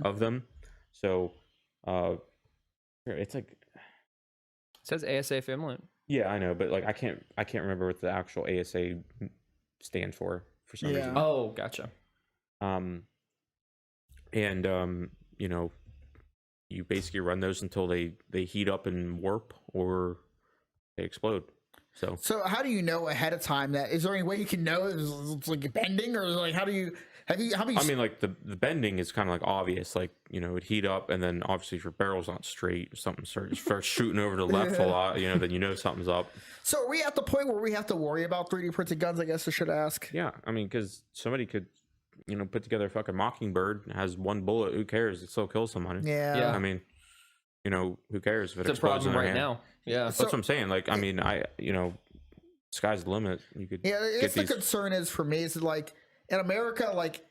of them. So it's like,
it says ASA Finland.
Yeah, I know, but like I can't remember what the actual ASA stands for some reason.
Oh, gotcha.
You know, you basically run those until they heat up and warp or they explode. So
how do you know ahead of time that? Is there any way you can know it's like bending, or like how do How many?
I mean, like the bending is kind of like obvious, like it'd heat up, and then obviously if your barrel's not straight, something starts shooting over to the left a lot, then something's up.
So are we at the point where we have to worry about 3D printed guns? I guess I should ask.
Yeah, I mean, because somebody could, put together a fucking Mockingbird, has one bullet. Who cares? It still kills somebody.
Yeah.
I mean, who cares if it
It's a
explodes in
problem
their
right
hand?
now. Yeah.
That's what I'm saying. Like, I mean, sky's the limit. You could.
Yeah, I guess the concern is for me is that, like, in America, like,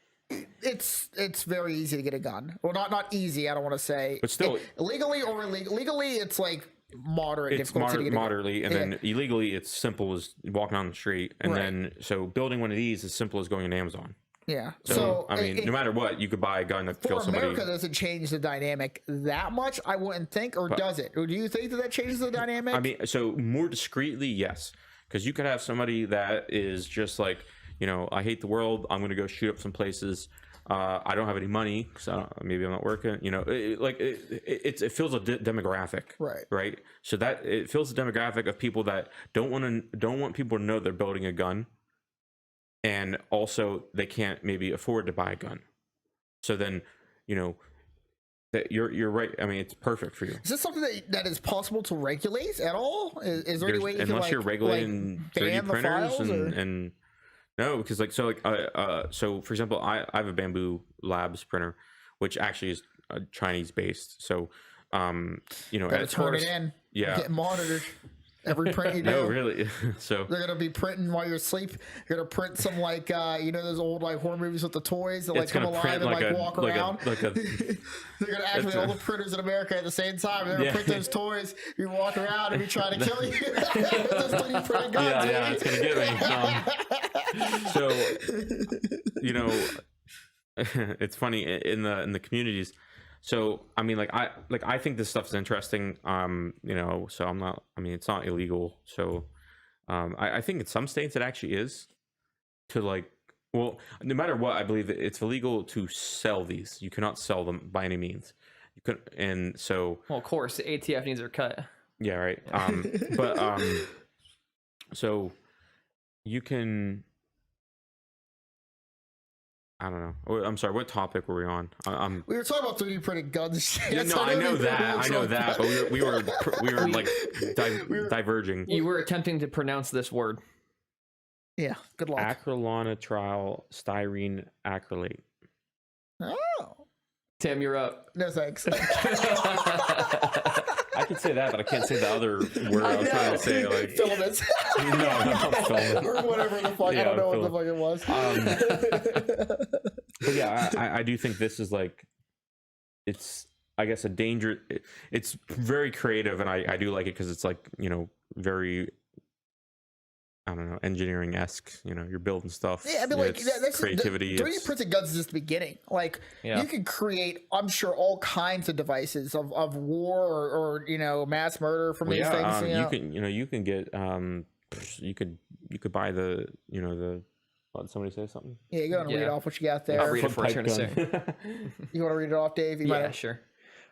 it's very easy to get a gun. Well, not easy. I don't want to say,
but still,
legally or legally, it's like moderate.
It's moderately, and then illegally, it's simple as walking on the street, and then so building one of these is as simple as going to Amazon.
Yeah.
So I mean, no matter what, you could buy a gun that kills somebody.
America doesn't change the dynamic that much, I wouldn't think, or does it? Or do you think that changes the dynamic?
I mean, so more discreetly, yes, because you could have somebody that is just like, I hate the world. I'm going to go shoot up some places. I don't have any money because maybe I'm not working. It fills a demographic, right? So that it fills the demographic of people that don't want people to know they're building a gun. And also they can't maybe afford to buy a gun. So then, that you're right. I mean, it's perfect for you.
Is this something that is possible to regulate at all? Is there any way you
unless
can,
you're regulating 3D printers and no, because so for example, I have a Bamboo Labs printer, which actually is Chinese based. So
gotta turn it in.
Yeah,
get monitored. Every print you do.
No, really. So
they're gonna be printing while you're asleep. You're gonna print some those old like horror movies with the toys that like come alive and walk around. They're gonna activate all the printers in America at the same time. They're gonna print those toys. You walk around and be trying to kill you. Those 3D printed guns.
Yeah, it's gonna get me. It's funny in the communities. So I mean, I think this stuff is interesting. So I'm not. I mean, it's not illegal. So I think in some states it actually is to well, no matter what, I believe that it's illegal to sell these. You cannot sell them by any means. You could, and so.
Well, of course, the ATF needs their cut.
Yeah. Right. But so you can. I don't know. I'm sorry. What topic were we on?
We were talking about 3D printed guns.
Yeah, no, I know that. But we were like diverging.
You were attempting to pronounce this word.
Yeah. Good luck.
Acrylonitrile styrene acrylate.
Oh.
Tim, you're up.
No thanks.
I can say that, but I can't say the other word I was trying to say. Like
filaments.
No, filament.
Or whatever the fuck. I don't know what the fuck it was.
But yeah, I do think this is it's I guess a danger. It's very creative, and I do like it because it's very. I don't know, engineering-esque, you're building stuff.
Yeah, I mean, that's
creativity.
3D printed guns is just the beginning. You can create, I'm sure, all kinds of devices of war or mass murder from these things.
You can get, you could buy the, did somebody say something?
Yeah, you want to read off what you got there.
I'll read it for a turn to say.
You want to read it off, Dave?
Sure.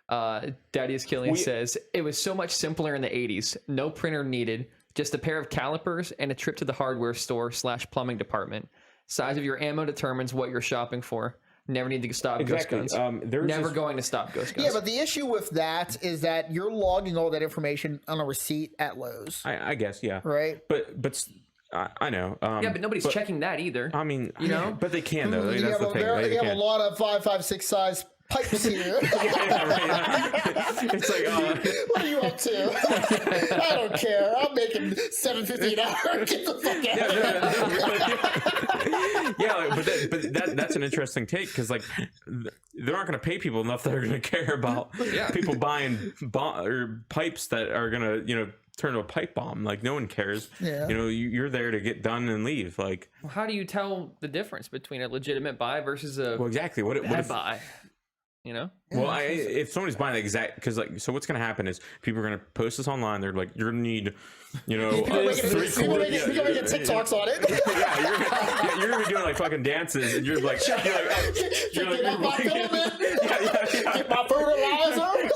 Daddy is Killing says, it was so much simpler in the 80s. No printer needed. Just a pair of calipers and a trip to the hardware store / plumbing department. Size of your ammo determines what you're shopping for. Never need to stop ghost guns. Never going to stop ghost guns.
Yeah, but the issue with that is that you're logging all that information on a receipt at Lowe's.
I guess, yeah.
Right?
But I know.
Yeah, but nobody's checking that either.
I mean, but they can, though.
You
That's the thing.
You have a lot of 5.56 size pipes here.
It's like,
what are you up to? I don't care. I'm making $7.50 an hour. Get the fuck out.
Yeah, but that's an interesting take because they're not going to pay people enough that are going to care about people buying pipes that are going to turn to a pipe bomb. No one cares.
Yeah.
You're there to get done and leave. Well,
how do you tell the difference between a legitimate buy versus a
exactly what if
buy?
Well, if somebody's buying the exact, because so what's going to happen is people are going to post this online. They're like, you're going to need, 3 quarters.
You're going to get TikToks on it.
You're going to be doing fucking dances, and you're like,
get my fertilizer.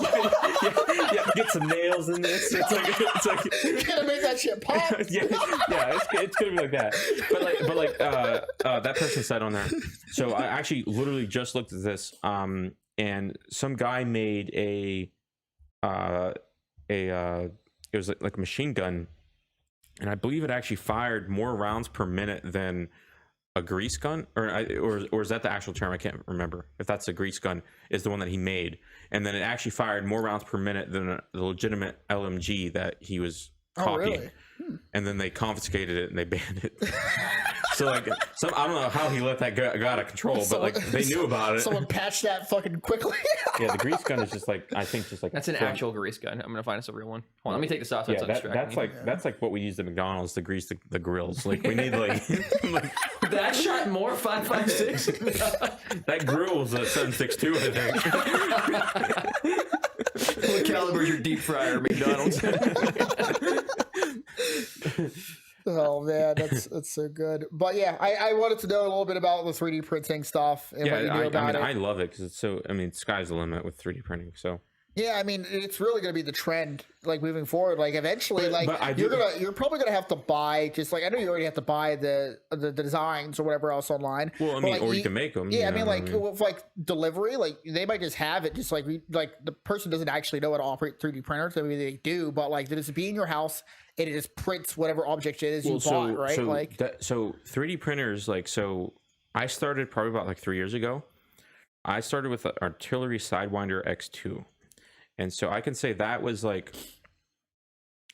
yeah, get some nails in this. It's like
Gotta make that shit pop.
it's gonna be like that. But that person said on there. So I actually literally just looked at this. And some guy made it was like a machine gun, and I believe it actually fired more rounds per minute than a grease gun, or is that the actual term? I can't remember if that's a grease gun is the one that he made, and then it actually fired more rounds per minute than the legitimate LMG that he was copying.
Really?
And then they confiscated it and they banned it. So like, I don't know how he let that go out of control, but like they knew about it.
Someone patched that fucking quickly.
Yeah, the grease gun is just like, I think just like
That's an actual grease gun. I'm gonna find us a real one. Hold on, let me take this off. So
yeah, that's like what we use at McDonald's to grease the grills. Like we need like
that shot more 5.56.
that grill was a 7.62, I think.
What caliber is your deep fryer, McDonald's?
Oh man, that's so good. But yeah, I wanted to know a little bit about the 3D printing stuff and what you knew about it.
I love it because it's so. I mean, sky's the limit with 3D printing. So
yeah, I mean, it's really going to be the trend, like moving forward. Like eventually, you're probably going to have to buy just like I know you already have to buy the designs or whatever else online.
Well, I mean, or you can make them.
Yeah, I mean, like with like delivery, like they might just have it, just like the person doesn't actually know how to operate 3D printers. I mean, they do, but like they just be in your house and it just prints whatever object it is you bought, right?
So 3D printers, so I started probably about like 3 years ago. I started with the Artillery Sidewinder X2. And so I can say that was like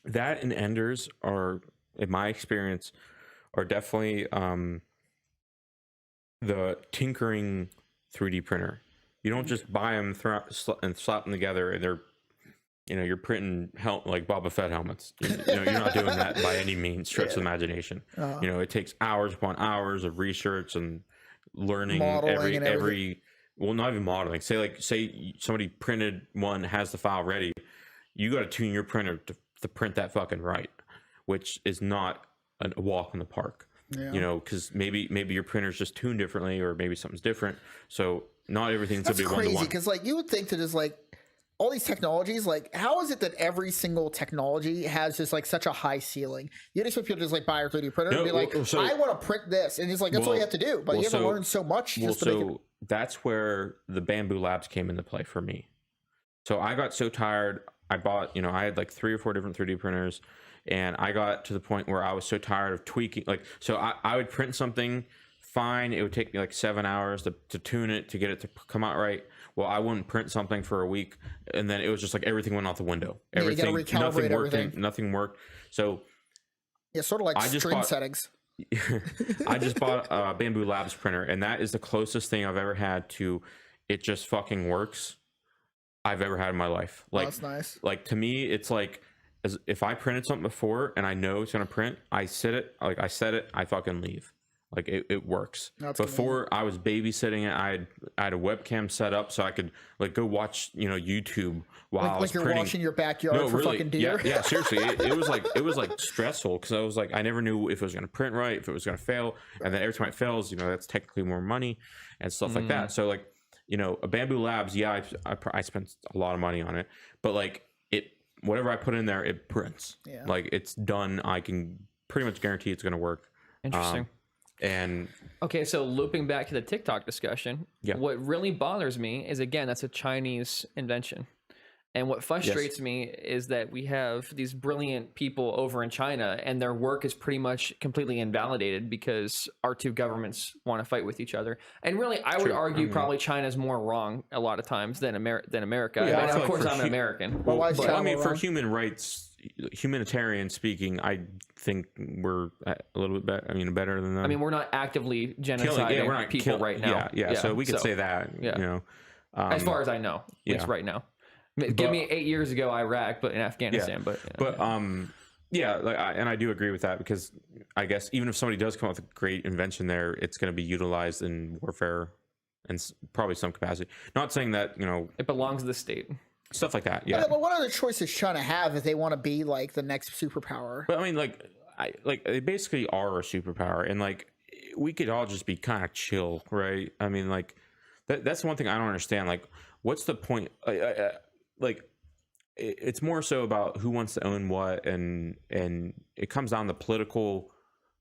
that and Enders are, in my experience, are definitely the tinkering 3D printer. You don't just buy them and slap them together and they're, you're printing like Boba Fett helmets. You're not doing that by any means, stretch of imagination. It takes hours upon hours of research and learning every well, not even modeling. Say somebody printed one, has the file ready. You got to tune your printer to print that fucking right, which is not a walk in the park. Yeah. Because maybe your printer's just tuned differently, or maybe something's different. So not everything's gonna be one-to-one.
Crazy, because like you would think that just like all these technologies, like how is it that every single technology has just like such a high ceiling? You just want people to just like buy a 3D printer and be like, I want to print this, and it's like that's all you have to do. But you have to learn so much just to make it.
That's where the Bamboo Labs came into play for me. So I got so tired. I bought, I had like 3 or 4 different 3D printers, and I got to the point where I was so tired of tweaking. So I would print something fine. It would take me like 7 hours to tune it, to get it to come out right. Well, I wouldn't print something for a week, and then it was just like everything went out the window. Everything, nothing worked. Nothing worked. So
yeah, sort of like stream settings.
I just bought a Bamboo Labs printer, and that is the closest thing I've ever had to it just fucking works I've ever had in my life. Like,
that's nice.
Like to me, it's like as if I printed something before and I know it's gonna print, I set it, I fucking leave. Like it works. That's before I was babysitting it, I had a webcam set up so I could like go watch YouTube while I was
you're
printing.
Washing your backyard for fucking deer.
Yeah, seriously, it was like stressful because I was like I never knew if it was gonna print right, if it was gonna fail, and then every time it fails, that's technically more money and stuff like that. So like a Bamboo Labs, I spent a lot of money on it, but like whatever I put in there, it prints. Yeah. Like it's done. I can pretty much guarantee it's gonna work.
Interesting.
And
okay, so looping back to the TikTok discussion, what really bothers me is, again, that's a Chinese invention. And what frustrates me is that we have these brilliant people over in China and their work is pretty much completely invalidated because our two governments want to fight with each other. And really, I would argue probably China's more wrong a lot of times than America.
Yeah,
of course, I'm an American.
Well, I mean, for human rights, humanitarian speaking, I think we're a little bit better. I mean, better than them.
I mean, we're not actively genociding people right now.
Yeah, so we could say that. Yeah.
As far as I know, at least right now. Give me 8 years ago, Iraq, but in Afghanistan.
And I do agree with that because I guess even if somebody does come up with a great invention there, it's going to be utilized in warfare and probably some capacity. Not saying that
it belongs to the state.
Stuff like that, yeah.
But what other choices China have if they want to be like the next superpower?
But I mean, they basically are a superpower, and like we could all just be kind of chill, right? I mean, like that's one thing I don't understand. Like, what's the point? Like, it's more so about who wants to own what, and it comes down to political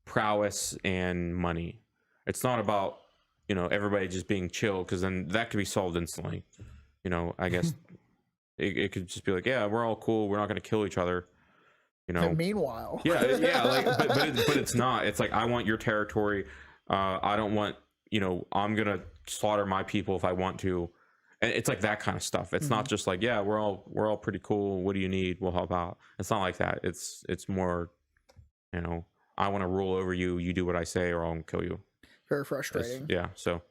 prowess and money. It's not about, you know, everybody just being chill, because then that could be solved instantly. You know, I guess it could just be like, yeah, we're all cool, we're not going to kill each other. You know,
And meanwhile,
yeah, like, but it's not. It's like, I want your territory. I don't want, you know, I'm gonna slaughter my people if I want to. And it's like that kind of stuff. It's not just like, yeah, we're all pretty cool. What do you need? We'll help out. It's not like that. It's more, you know, I want to rule over you. You do what I say, or I'll kill you.
very frustrating.
Yeah. So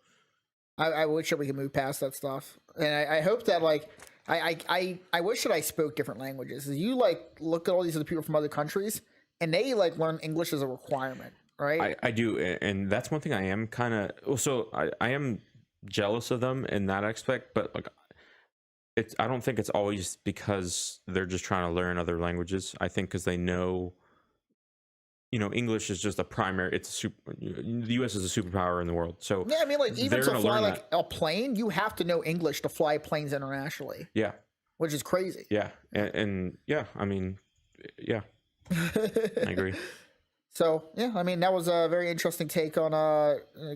I wish that we could move past that stuff, and I hope that like I wish that I spoke different languages. You like look at all these other people from other countries, and they like learn English as a requirement, right?
I do, and that's one thing I am kind of. So I am jealous of them in that aspect, but like, I don't think it's always because they're just trying to learn other languages. I think because they know, you know, English is just a primary. The U.S. is a superpower in the world. So
Yeah, I mean, like even
they're
to
gonna
fly
learn
like a plane, you have to know English to fly planes internationally,
yeah,
which is crazy.
yeah, and yeah, I mean, yeah, I agree.
So yeah, I mean that was a very interesting take on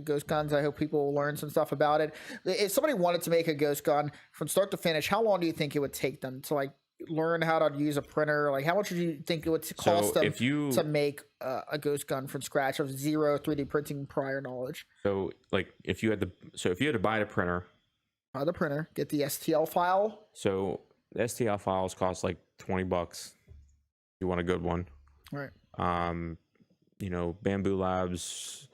ghost guns. I hope people will learn some stuff about it. If somebody wanted to make a ghost gun from start to finish, how long do you think it would take them to like learn how to use a printer? Like how much do you think it would cost them to make a ghost gun from scratch of zero 3D printing prior knowledge?
So like if you had to buy the printer,
Buy the printer, get the STL file.
so the STL files cost like $20. You want a good one.
Right.
You know, Bamboo Labs,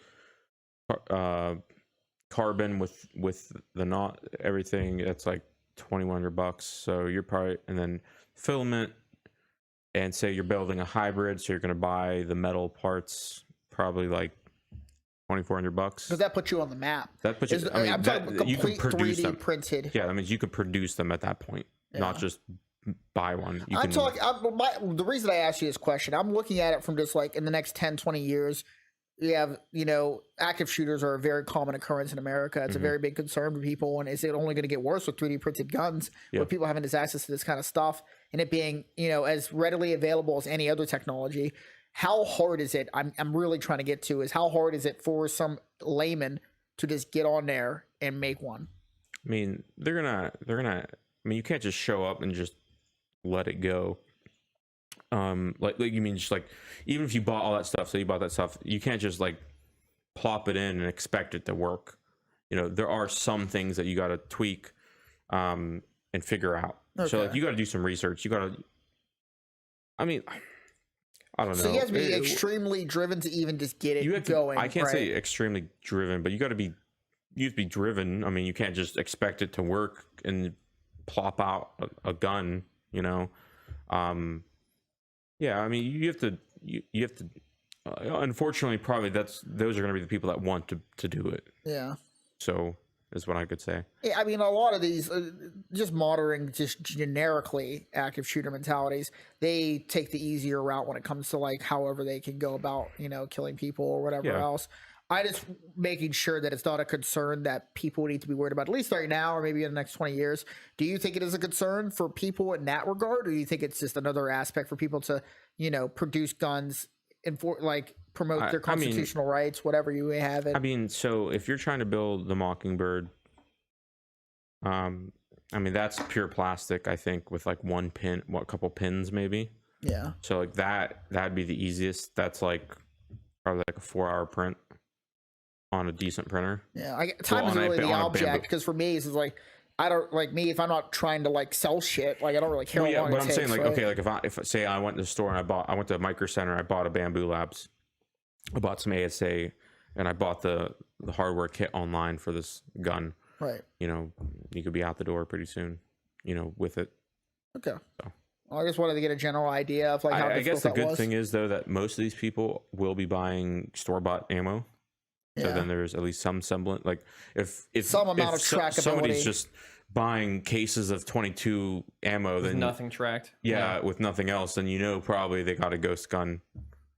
carbon with the knot, everything. That's like $2,100. So you're probably, and then filament, and say you're building a hybrid, so you're going to buy the metal parts, probably like $2,400.
Because that puts you on the map.
That puts you. I mean,
I'm talking
you can
complete
produce
3D
them.
printed.
Yeah, that means you could produce them at that point, not just buy one. You
I'm
can,
talking. The reason I asked you this question, I'm looking at it from just like in the next 10, 20 years. You have, you know, active shooters are a very common occurrence in America. It's a very big concern for people. And is it only going to get worse with 3D printed guns, where people having this access to this kind of stuff and it being, you know, as readily available as any other technology? How hard is it? I'm really trying to get to is how hard is it for some layman to just get on there and make one?
I mean, they're gonna. I mean, you can't just show up and just let it go. Like you mean just like, even if you bought all that stuff, so you bought that stuff, you can't just like plop it in and expect it to work. You know, there are some things that you got to tweak and figure out. So like you got to do some research. You got to, I mean, I don't know.
So you have to be extremely driven to even just get it going.
I can't say extremely driven, but you have to be driven. I mean, you can't just expect it to work and plop out a gun, you know? Yeah, I mean, you have to. Unfortunately, probably those are going to be the people that want to do it.
Yeah.
So is what I could say.
Yeah, I mean, a lot of these, just monitoring, just generically active shooter mentalities, they take the easier route when it comes to like however they can go about, you know, killing people or whatever else. I just making sure that it's not a concern that people need to be worried about, at least right now or maybe in the next 20 years. Do you think it is a concern for people in that regard, or do you think it's just another aspect for people to, you know, produce guns and for like promote their constitutional rights, whatever you may have it?
I mean, so if you're trying to build the Mockingbird, I mean, that's pure plastic, I think, with like one pin, a couple pins maybe.
Yeah.
So like that'd be the easiest. That's like probably like a 4-hour print on a decent printer.
Yeah, time is really the object, because for me it's like, I don't like me if I'm not trying to like sell shit, like I don't really care.
Well, yeah,
how long
but
it
I'm
takes,
saying like,
right?
okay, like if say I went to the store and I went to Micro Center, I bought a Bamboo Labs, I bought some ASA, and I bought the hardware kit online for this gun.
Right.
You know, you could be out the door pretty soon, you know, with it.
Okay.
So.
Well, I just wanted to get a general idea of like how
I guess the
that
good
was.
thing is though that most of these people will be buying store-bought ammo. So then there's at least some semblance, like if
some amount of trackability.
Somebody's just buying cases of 22 ammo, then
nothing tracked.
Yeah, with nothing else, then you know probably they got a ghost gun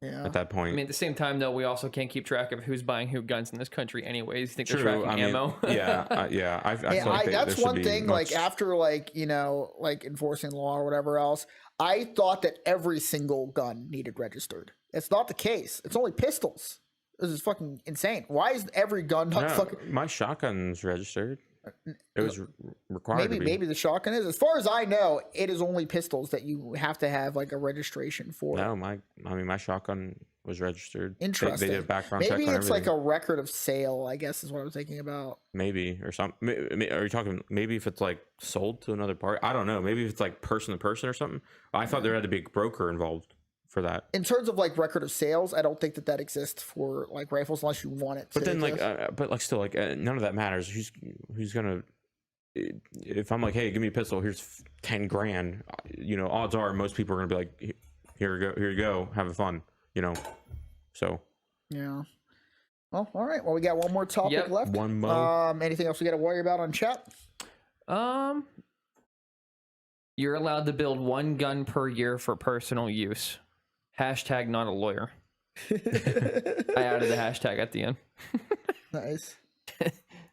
Yeah.
at that point.
I mean, at the same time, though, we also can't keep track of who's buying who guns in this country, anyways. You think they're
True.
tracking ammo?
Yeah. I
Yeah,
feel like
that's
there should
one
be
thing.
much-
Like after like enforcing the law or whatever else, I thought that every single gun needed registered. It's not the case. It's only pistols. This is fucking insane. Why is every gun not
No,
fucking?
my shotgun's registered. It was required to be.
Maybe the shotgun is. As far as I know, it is only pistols that you have to have like a registration for.
No, my shotgun was registered.
Interesting.
They did a background check
Maybe
on
it's like
everything.
a record of sale, I guess is what I'm thinking about.
Maybe or something. Are you talking? Maybe if it's like sold to another party. I don't know. Maybe if it's like person to person or something. I thought there had to be a broker involved for that.
In terms of like record of sales, I don't think that exists for like rifles unless you want it.
But
to
then
exist.
still none of that matters. Who's gonna? If I'm like, hey, give me a pistol. Here's 10 grand. Odds are most people are gonna be like, here you go, have fun. So
Yeah. Well, all right. Well, we got one more topic left.
one mo.
Anything else we got to worry about on chat?
You're allowed to build one gun per year for personal use. Hashtag not a lawyer. I added the hashtag at the end.
Nice.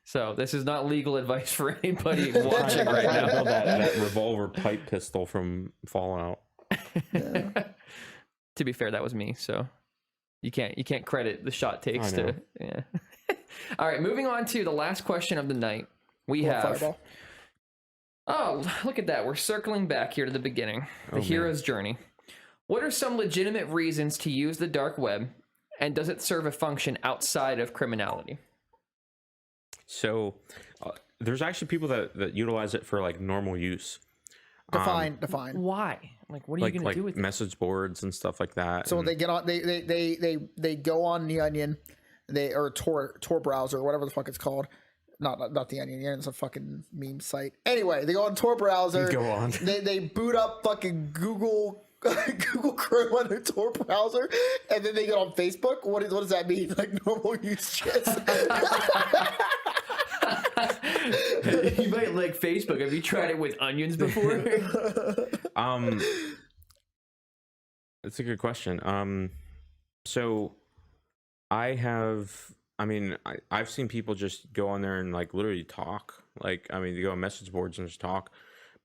So this is not legal advice for anybody watching right
I
now.
built that revolver pipe pistol from Fallout.
Yeah.
To be fair, that was me, so you can't credit the shot takes
I know.
to yeah. All right, moving on to the last question of the night. We have
Fireball.
Oh, look at that. We're circling back here to the beginning. The
Oh,
hero's journey. What are some legitimate reasons to use the dark web, and does it serve a function outside of criminality?
So there's actually people that utilize it for like normal use.
Define.
Why? Like, what are you going to do with it?
message boards and stuff like that.
So
and-
they get on. They go on the Onion, or Tor browser or whatever the fuck it's called. Not the Onion. It's a fucking meme site. Anyway, they go on Tor browser.
Go on.
They boot up fucking Google Chrome on their Tor browser, and then they get on Facebook. What does that mean? Like normal use shit.
You might like Facebook. Have you tried it with onions before?
That's a good question. So I've seen people just go on there and like literally talk. Like, they go on message boards and just talk.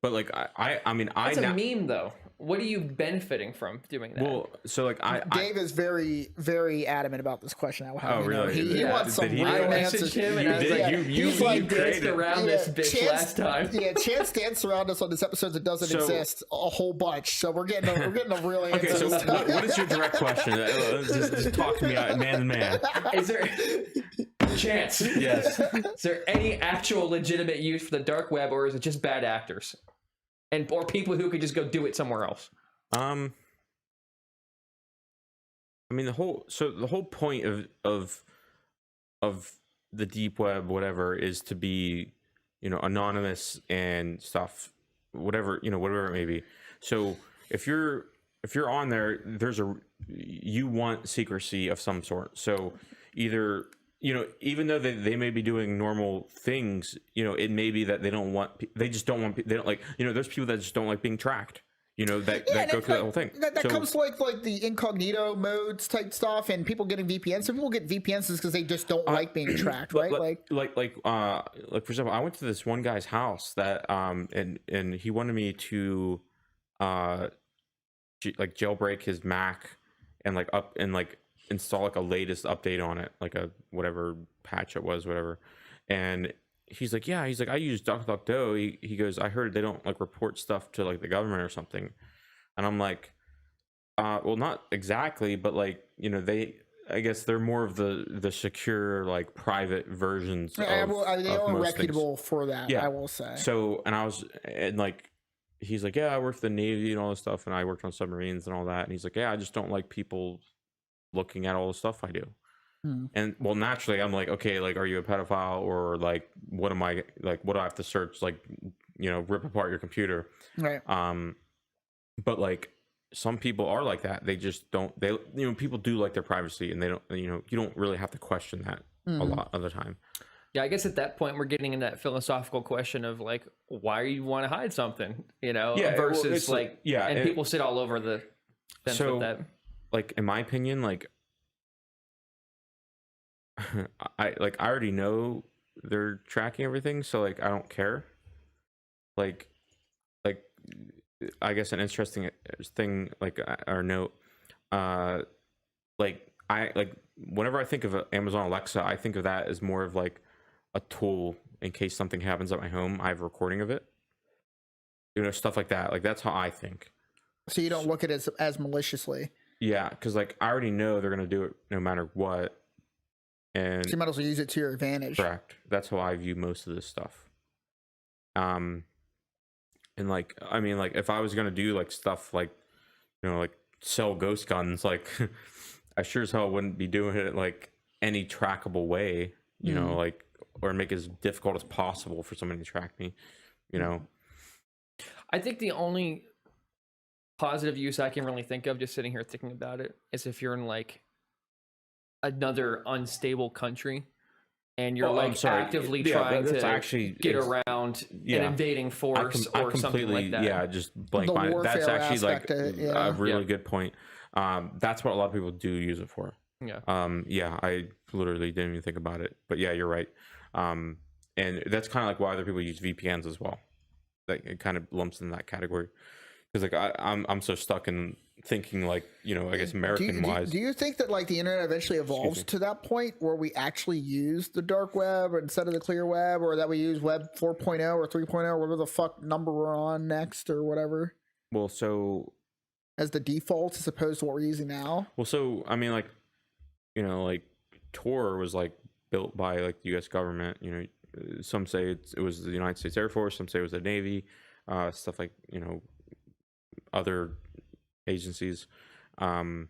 But like,
It's a meme, though. What are you benefiting from doing that?
well, so like
Dave is very, very adamant about this question.
Oh, really?
He
Yeah.
wants some
Did he
real
do it?
I
answers.
messaged him and I was
did.
like,
He's
you
like
danced
created-
around this bitch last time.
Yeah, Chance danced around us on this episode that doesn't
So-
exist a whole bunch. So we're getting a real answer.
Okay, so
this time.
what is your direct question? Just talk to me, man to man.
Is there Chance?
Yes.
Is there any actual legitimate use for the dark web, or is it just bad actors or people who could just go do it somewhere else?
The whole point of the deep web, whatever, is to be, anonymous and stuff, whatever it may be. So if you're on there, you want secrecy of some sort. So either, even though they may be doing normal things, it may be that they don't want, they don't like, there's people that just don't like being tracked. That go through that whole thing.
That
So-
comes like the incognito modes type stuff, and people getting VPNs. Some people get VPNs because they just don't like being tracked, right?
Like for example, I went to this one guy's house that and he wanted me to jailbreak his Mac and install like a latest update on it, like a whatever patch it was, whatever. And he's like, I use DuckDuckGo. He goes, I heard they don't like report stuff to like the government or something. And I'm like, well, not exactly, but like, I guess they're more of the secure, like private versions.
they
of
are
most
reputable for that.
Yeah.
I will say.
So, he's like, yeah, I worked for the Navy and all this stuff, and I worked on submarines and all that. And he's like, yeah, I just don't like people looking at all the stuff I do. And well, naturally, I'm like, okay, like, are you a pedophile, or like, what am I, like, what do I have to search, like, rip apart your computer?
Right.
But like, some people are like that. They just don't. People do like their privacy, and they don't. You don't really have to question that a lot of the time.
Yeah, I guess at that point we're getting in that philosophical question of like, why you want to hide something,
Yeah,
versus
it's
like,
yeah,
and people sit all over the fence with that.
like in my opinion, like I already know they're tracking everything, so like I don't care. Like like I guess an interesting thing like or note, like I like whenever I think of Amazon Alexa, I think of that as more of like a tool in case something happens at my home. I have a recording of it, stuff like that. Like that's how I think.
So you don't look at it as maliciously.
Yeah, because like I already know they're gonna do it no matter what, and
So you might as well use it to your advantage.
correct. That's how I view most of this stuff. And like I mean, like if I was gonna do like stuff like like sell ghost guns, like I sure as hell wouldn't be doing it like any trackable way, like or make it as difficult as possible for somebody to track me,
I think the only positive use I can really think of, just sitting here thinking about it, is if you're in like another unstable country and you're actively trying to
actually
get around an invading force or something like that.
Yeah, just blank mind. That's actually like a really good point. That's what a lot of people do use it for.
Yeah.
I literally didn't even think about it, but yeah, you're right. And that's kind of like why other people use VPNs as well. Like it kind of lumps in that category. Because like I'm so stuck in thinking like I guess American wise.
Do you think that like the internet eventually evolves to that point where we actually use the dark web instead of the clear web, or that we use web 4.0 or 3.0, whatever the fuck number we're on next or whatever?
Well, so
as the default as opposed to what we're using now.
Well, so I mean, like like Tor was like built by like the U.S. government. Some say it was the United States Air Force. Some say it was the Navy. Stuff like other agencies, and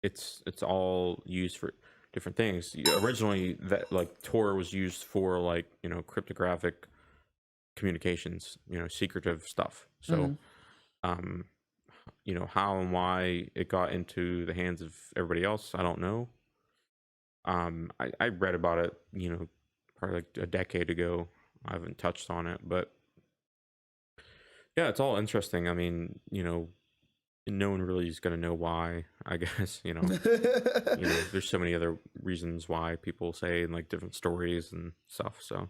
it's all used for different things. Originally, that like Tor was used for like cryptographic communications, secretive stuff. So how and why it got into the hands of everybody else, I don't know. I read about it probably like a decade ago. I haven't touched on it, but yeah, it's all interesting. I mean, no one really is going to know why, I guess. There's so many other reasons why people say and like different stories and stuff. So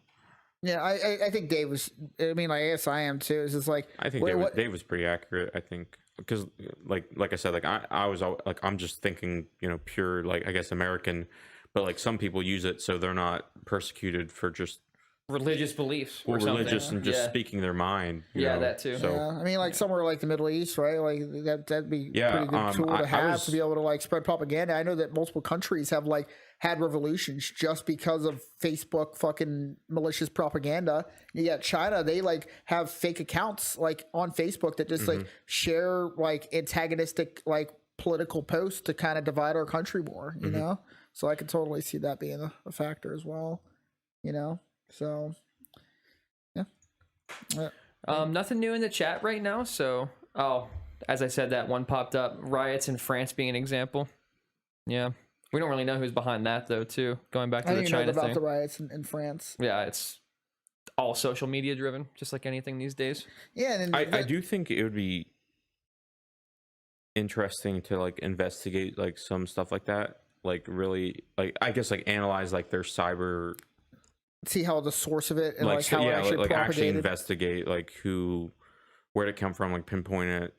yeah, I think Dave was, I mean, I guess I am too. It's just like,
I think Dave was pretty accurate, I think, because like I said, like I was like, I'm just thinking, pure, like, I guess American, but like some people use it so they're not persecuted for just
religious beliefs
or religious and just speaking their mind.
That too.
So I mean, like somewhere like the Middle East, right? Like that'd be a pretty good tool to have to be able to like spread propaganda. I know that multiple countries have like had revolutions just because of Facebook fucking malicious propaganda. You got China, they like have fake accounts like on Facebook that just like share like antagonistic like political posts to kind of divide our country more, you know? So I could totally see that being a factor as well, So, yeah.
Nothing new in the chat right now. So, as I said, that one popped up. Riots in France being an example. Yeah, we don't really know who's behind that though. Too going back to the China thing.
About the riots in France.
Yeah, it's all social media driven, just like anything these days.
Yeah, and
I do think it would be interesting to like investigate like some stuff like that. Like really, like I guess like analyze like their cyber.
See how the source of it and like how it
actually investigate like where'd it come from, like pinpoint it,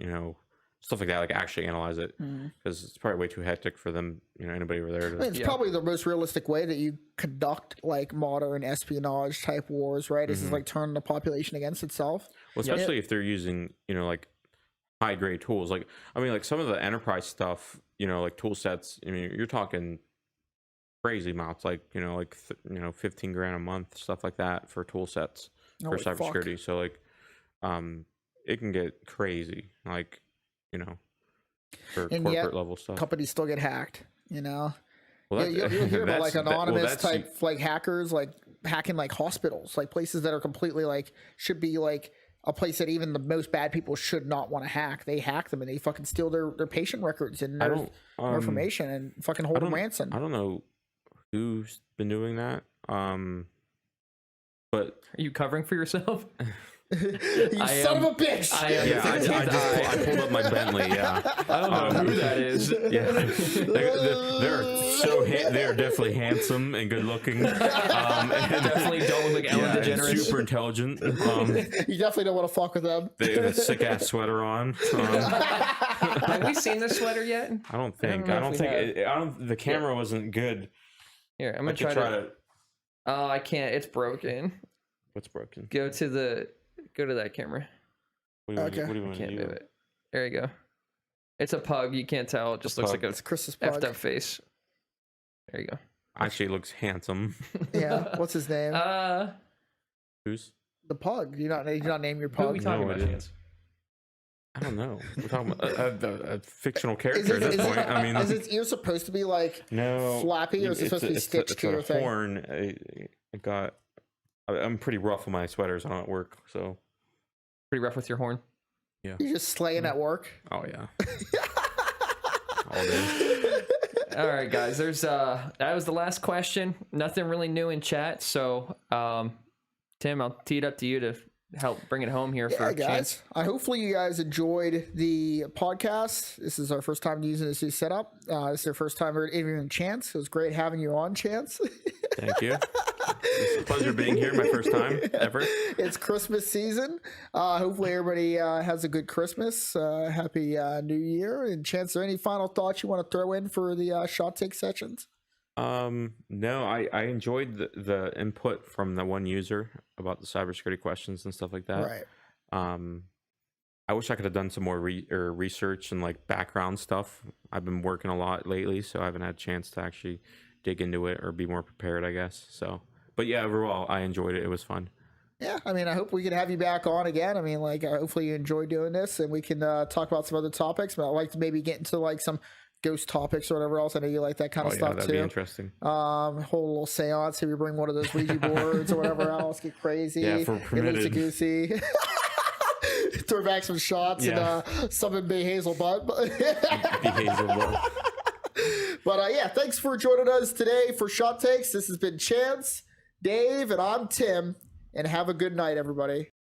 stuff like that, like actually analyze it, because it's probably way too hectic for them, anybody over there.
It's probably the most realistic way that you conduct like modern espionage type wars, right? Is like turn the population against itself.
Well, especially if they're using, like high grade tools, like I mean, like some of the enterprise stuff, like tool sets. I mean, you're talking crazy amounts, like 15 grand a month, stuff like that for tool sets for cybersecurity. So like it can get crazy, like for corporate level stuff.
Companies still get hacked,
Well,
you'll hear about like anonymous type like hackers like hacking like hospitals, like places that are completely like should be like a place that even the most bad people should not want to hack. They hack them and they fucking steal their patient records and their information and fucking hold them ransom.
I don't know who's been doing that, but
are you covering for yourself?
You son of a bitch.
I pulled up my Bentley. Yeah,
I don't know who that is.
yeah, they're definitely handsome and good looking. And
Definitely don't look like Ellen
and
DeGeneres.
super intelligent.
You definitely don't want to fuck with them.
They have a sick ass sweater on.
Have we seen this sweater yet?
I don't think. The camera wasn't good.
Here, I'm gonna try to. Oh, I can't. It's broken.
What's broken?
Go to that camera.
What do you want to
Can't
do?
move it. There you go. It's a pug. You can't tell. It just looks like a
It's Chris's pug.
effed up face. There you go.
Actually, looks handsome.
Yeah. What's his name?
Who's?
The pug. You not name your
Who are
pug?
we talking
No,
about?
it is.
Chance?
I don't know. We're talking about a fictional character at this point. I mean,
is its ear supposed to be like
no
flappy, or is it supposed to be stitched to your
it's a
thing?
horn. I'm pretty rough with my sweaters. I don't at work, so
Pretty rough with your horn.
You're just slaying at work.
oh yeah. All day.
All right, guys. There's that was the last question. Nothing really new in chat. So, Tim, I'll tee it up to you to help bring it home here for
Yeah, guys.
Chance.
Hopefully you guys enjoyed the podcast. This is our first time using this new setup. This is our first time interviewing Chance. It was great having you on, Chance.
Thank you. It's a pleasure being here. My first time ever.
It's Christmas season. Hopefully everybody has a good Christmas. Happy New Year. And Chance, are there any final thoughts you want to throw in for the shot take sessions?
No, I enjoyed the input from the one user about the cybersecurity questions and stuff like that.
Right.
I wish I could have done some more research and like background stuff. I've been working a lot lately, so I haven't had a chance to actually dig into it or be more prepared, I guess. So, but yeah, overall, I enjoyed it. It was fun.
Yeah, I mean, I hope we can have you back on again. I mean, like, hopefully you enjoy doing this, and we can talk about some other topics. But I'd like to maybe get into like some ghost topics or whatever else. I know you like that kind of stuff
that'd
too.
be interesting.
Whole little seance. If you bring one of those Ouija boards or whatever else, get crazy.
Yeah, for permitted.
Get loosey-goosey. Throw back some shots and summon Big Hazel Butt. But yeah, thanks for joining us today for Shot Takes. This has been Chance, Dave, and I'm Tim. And have a good night, everybody.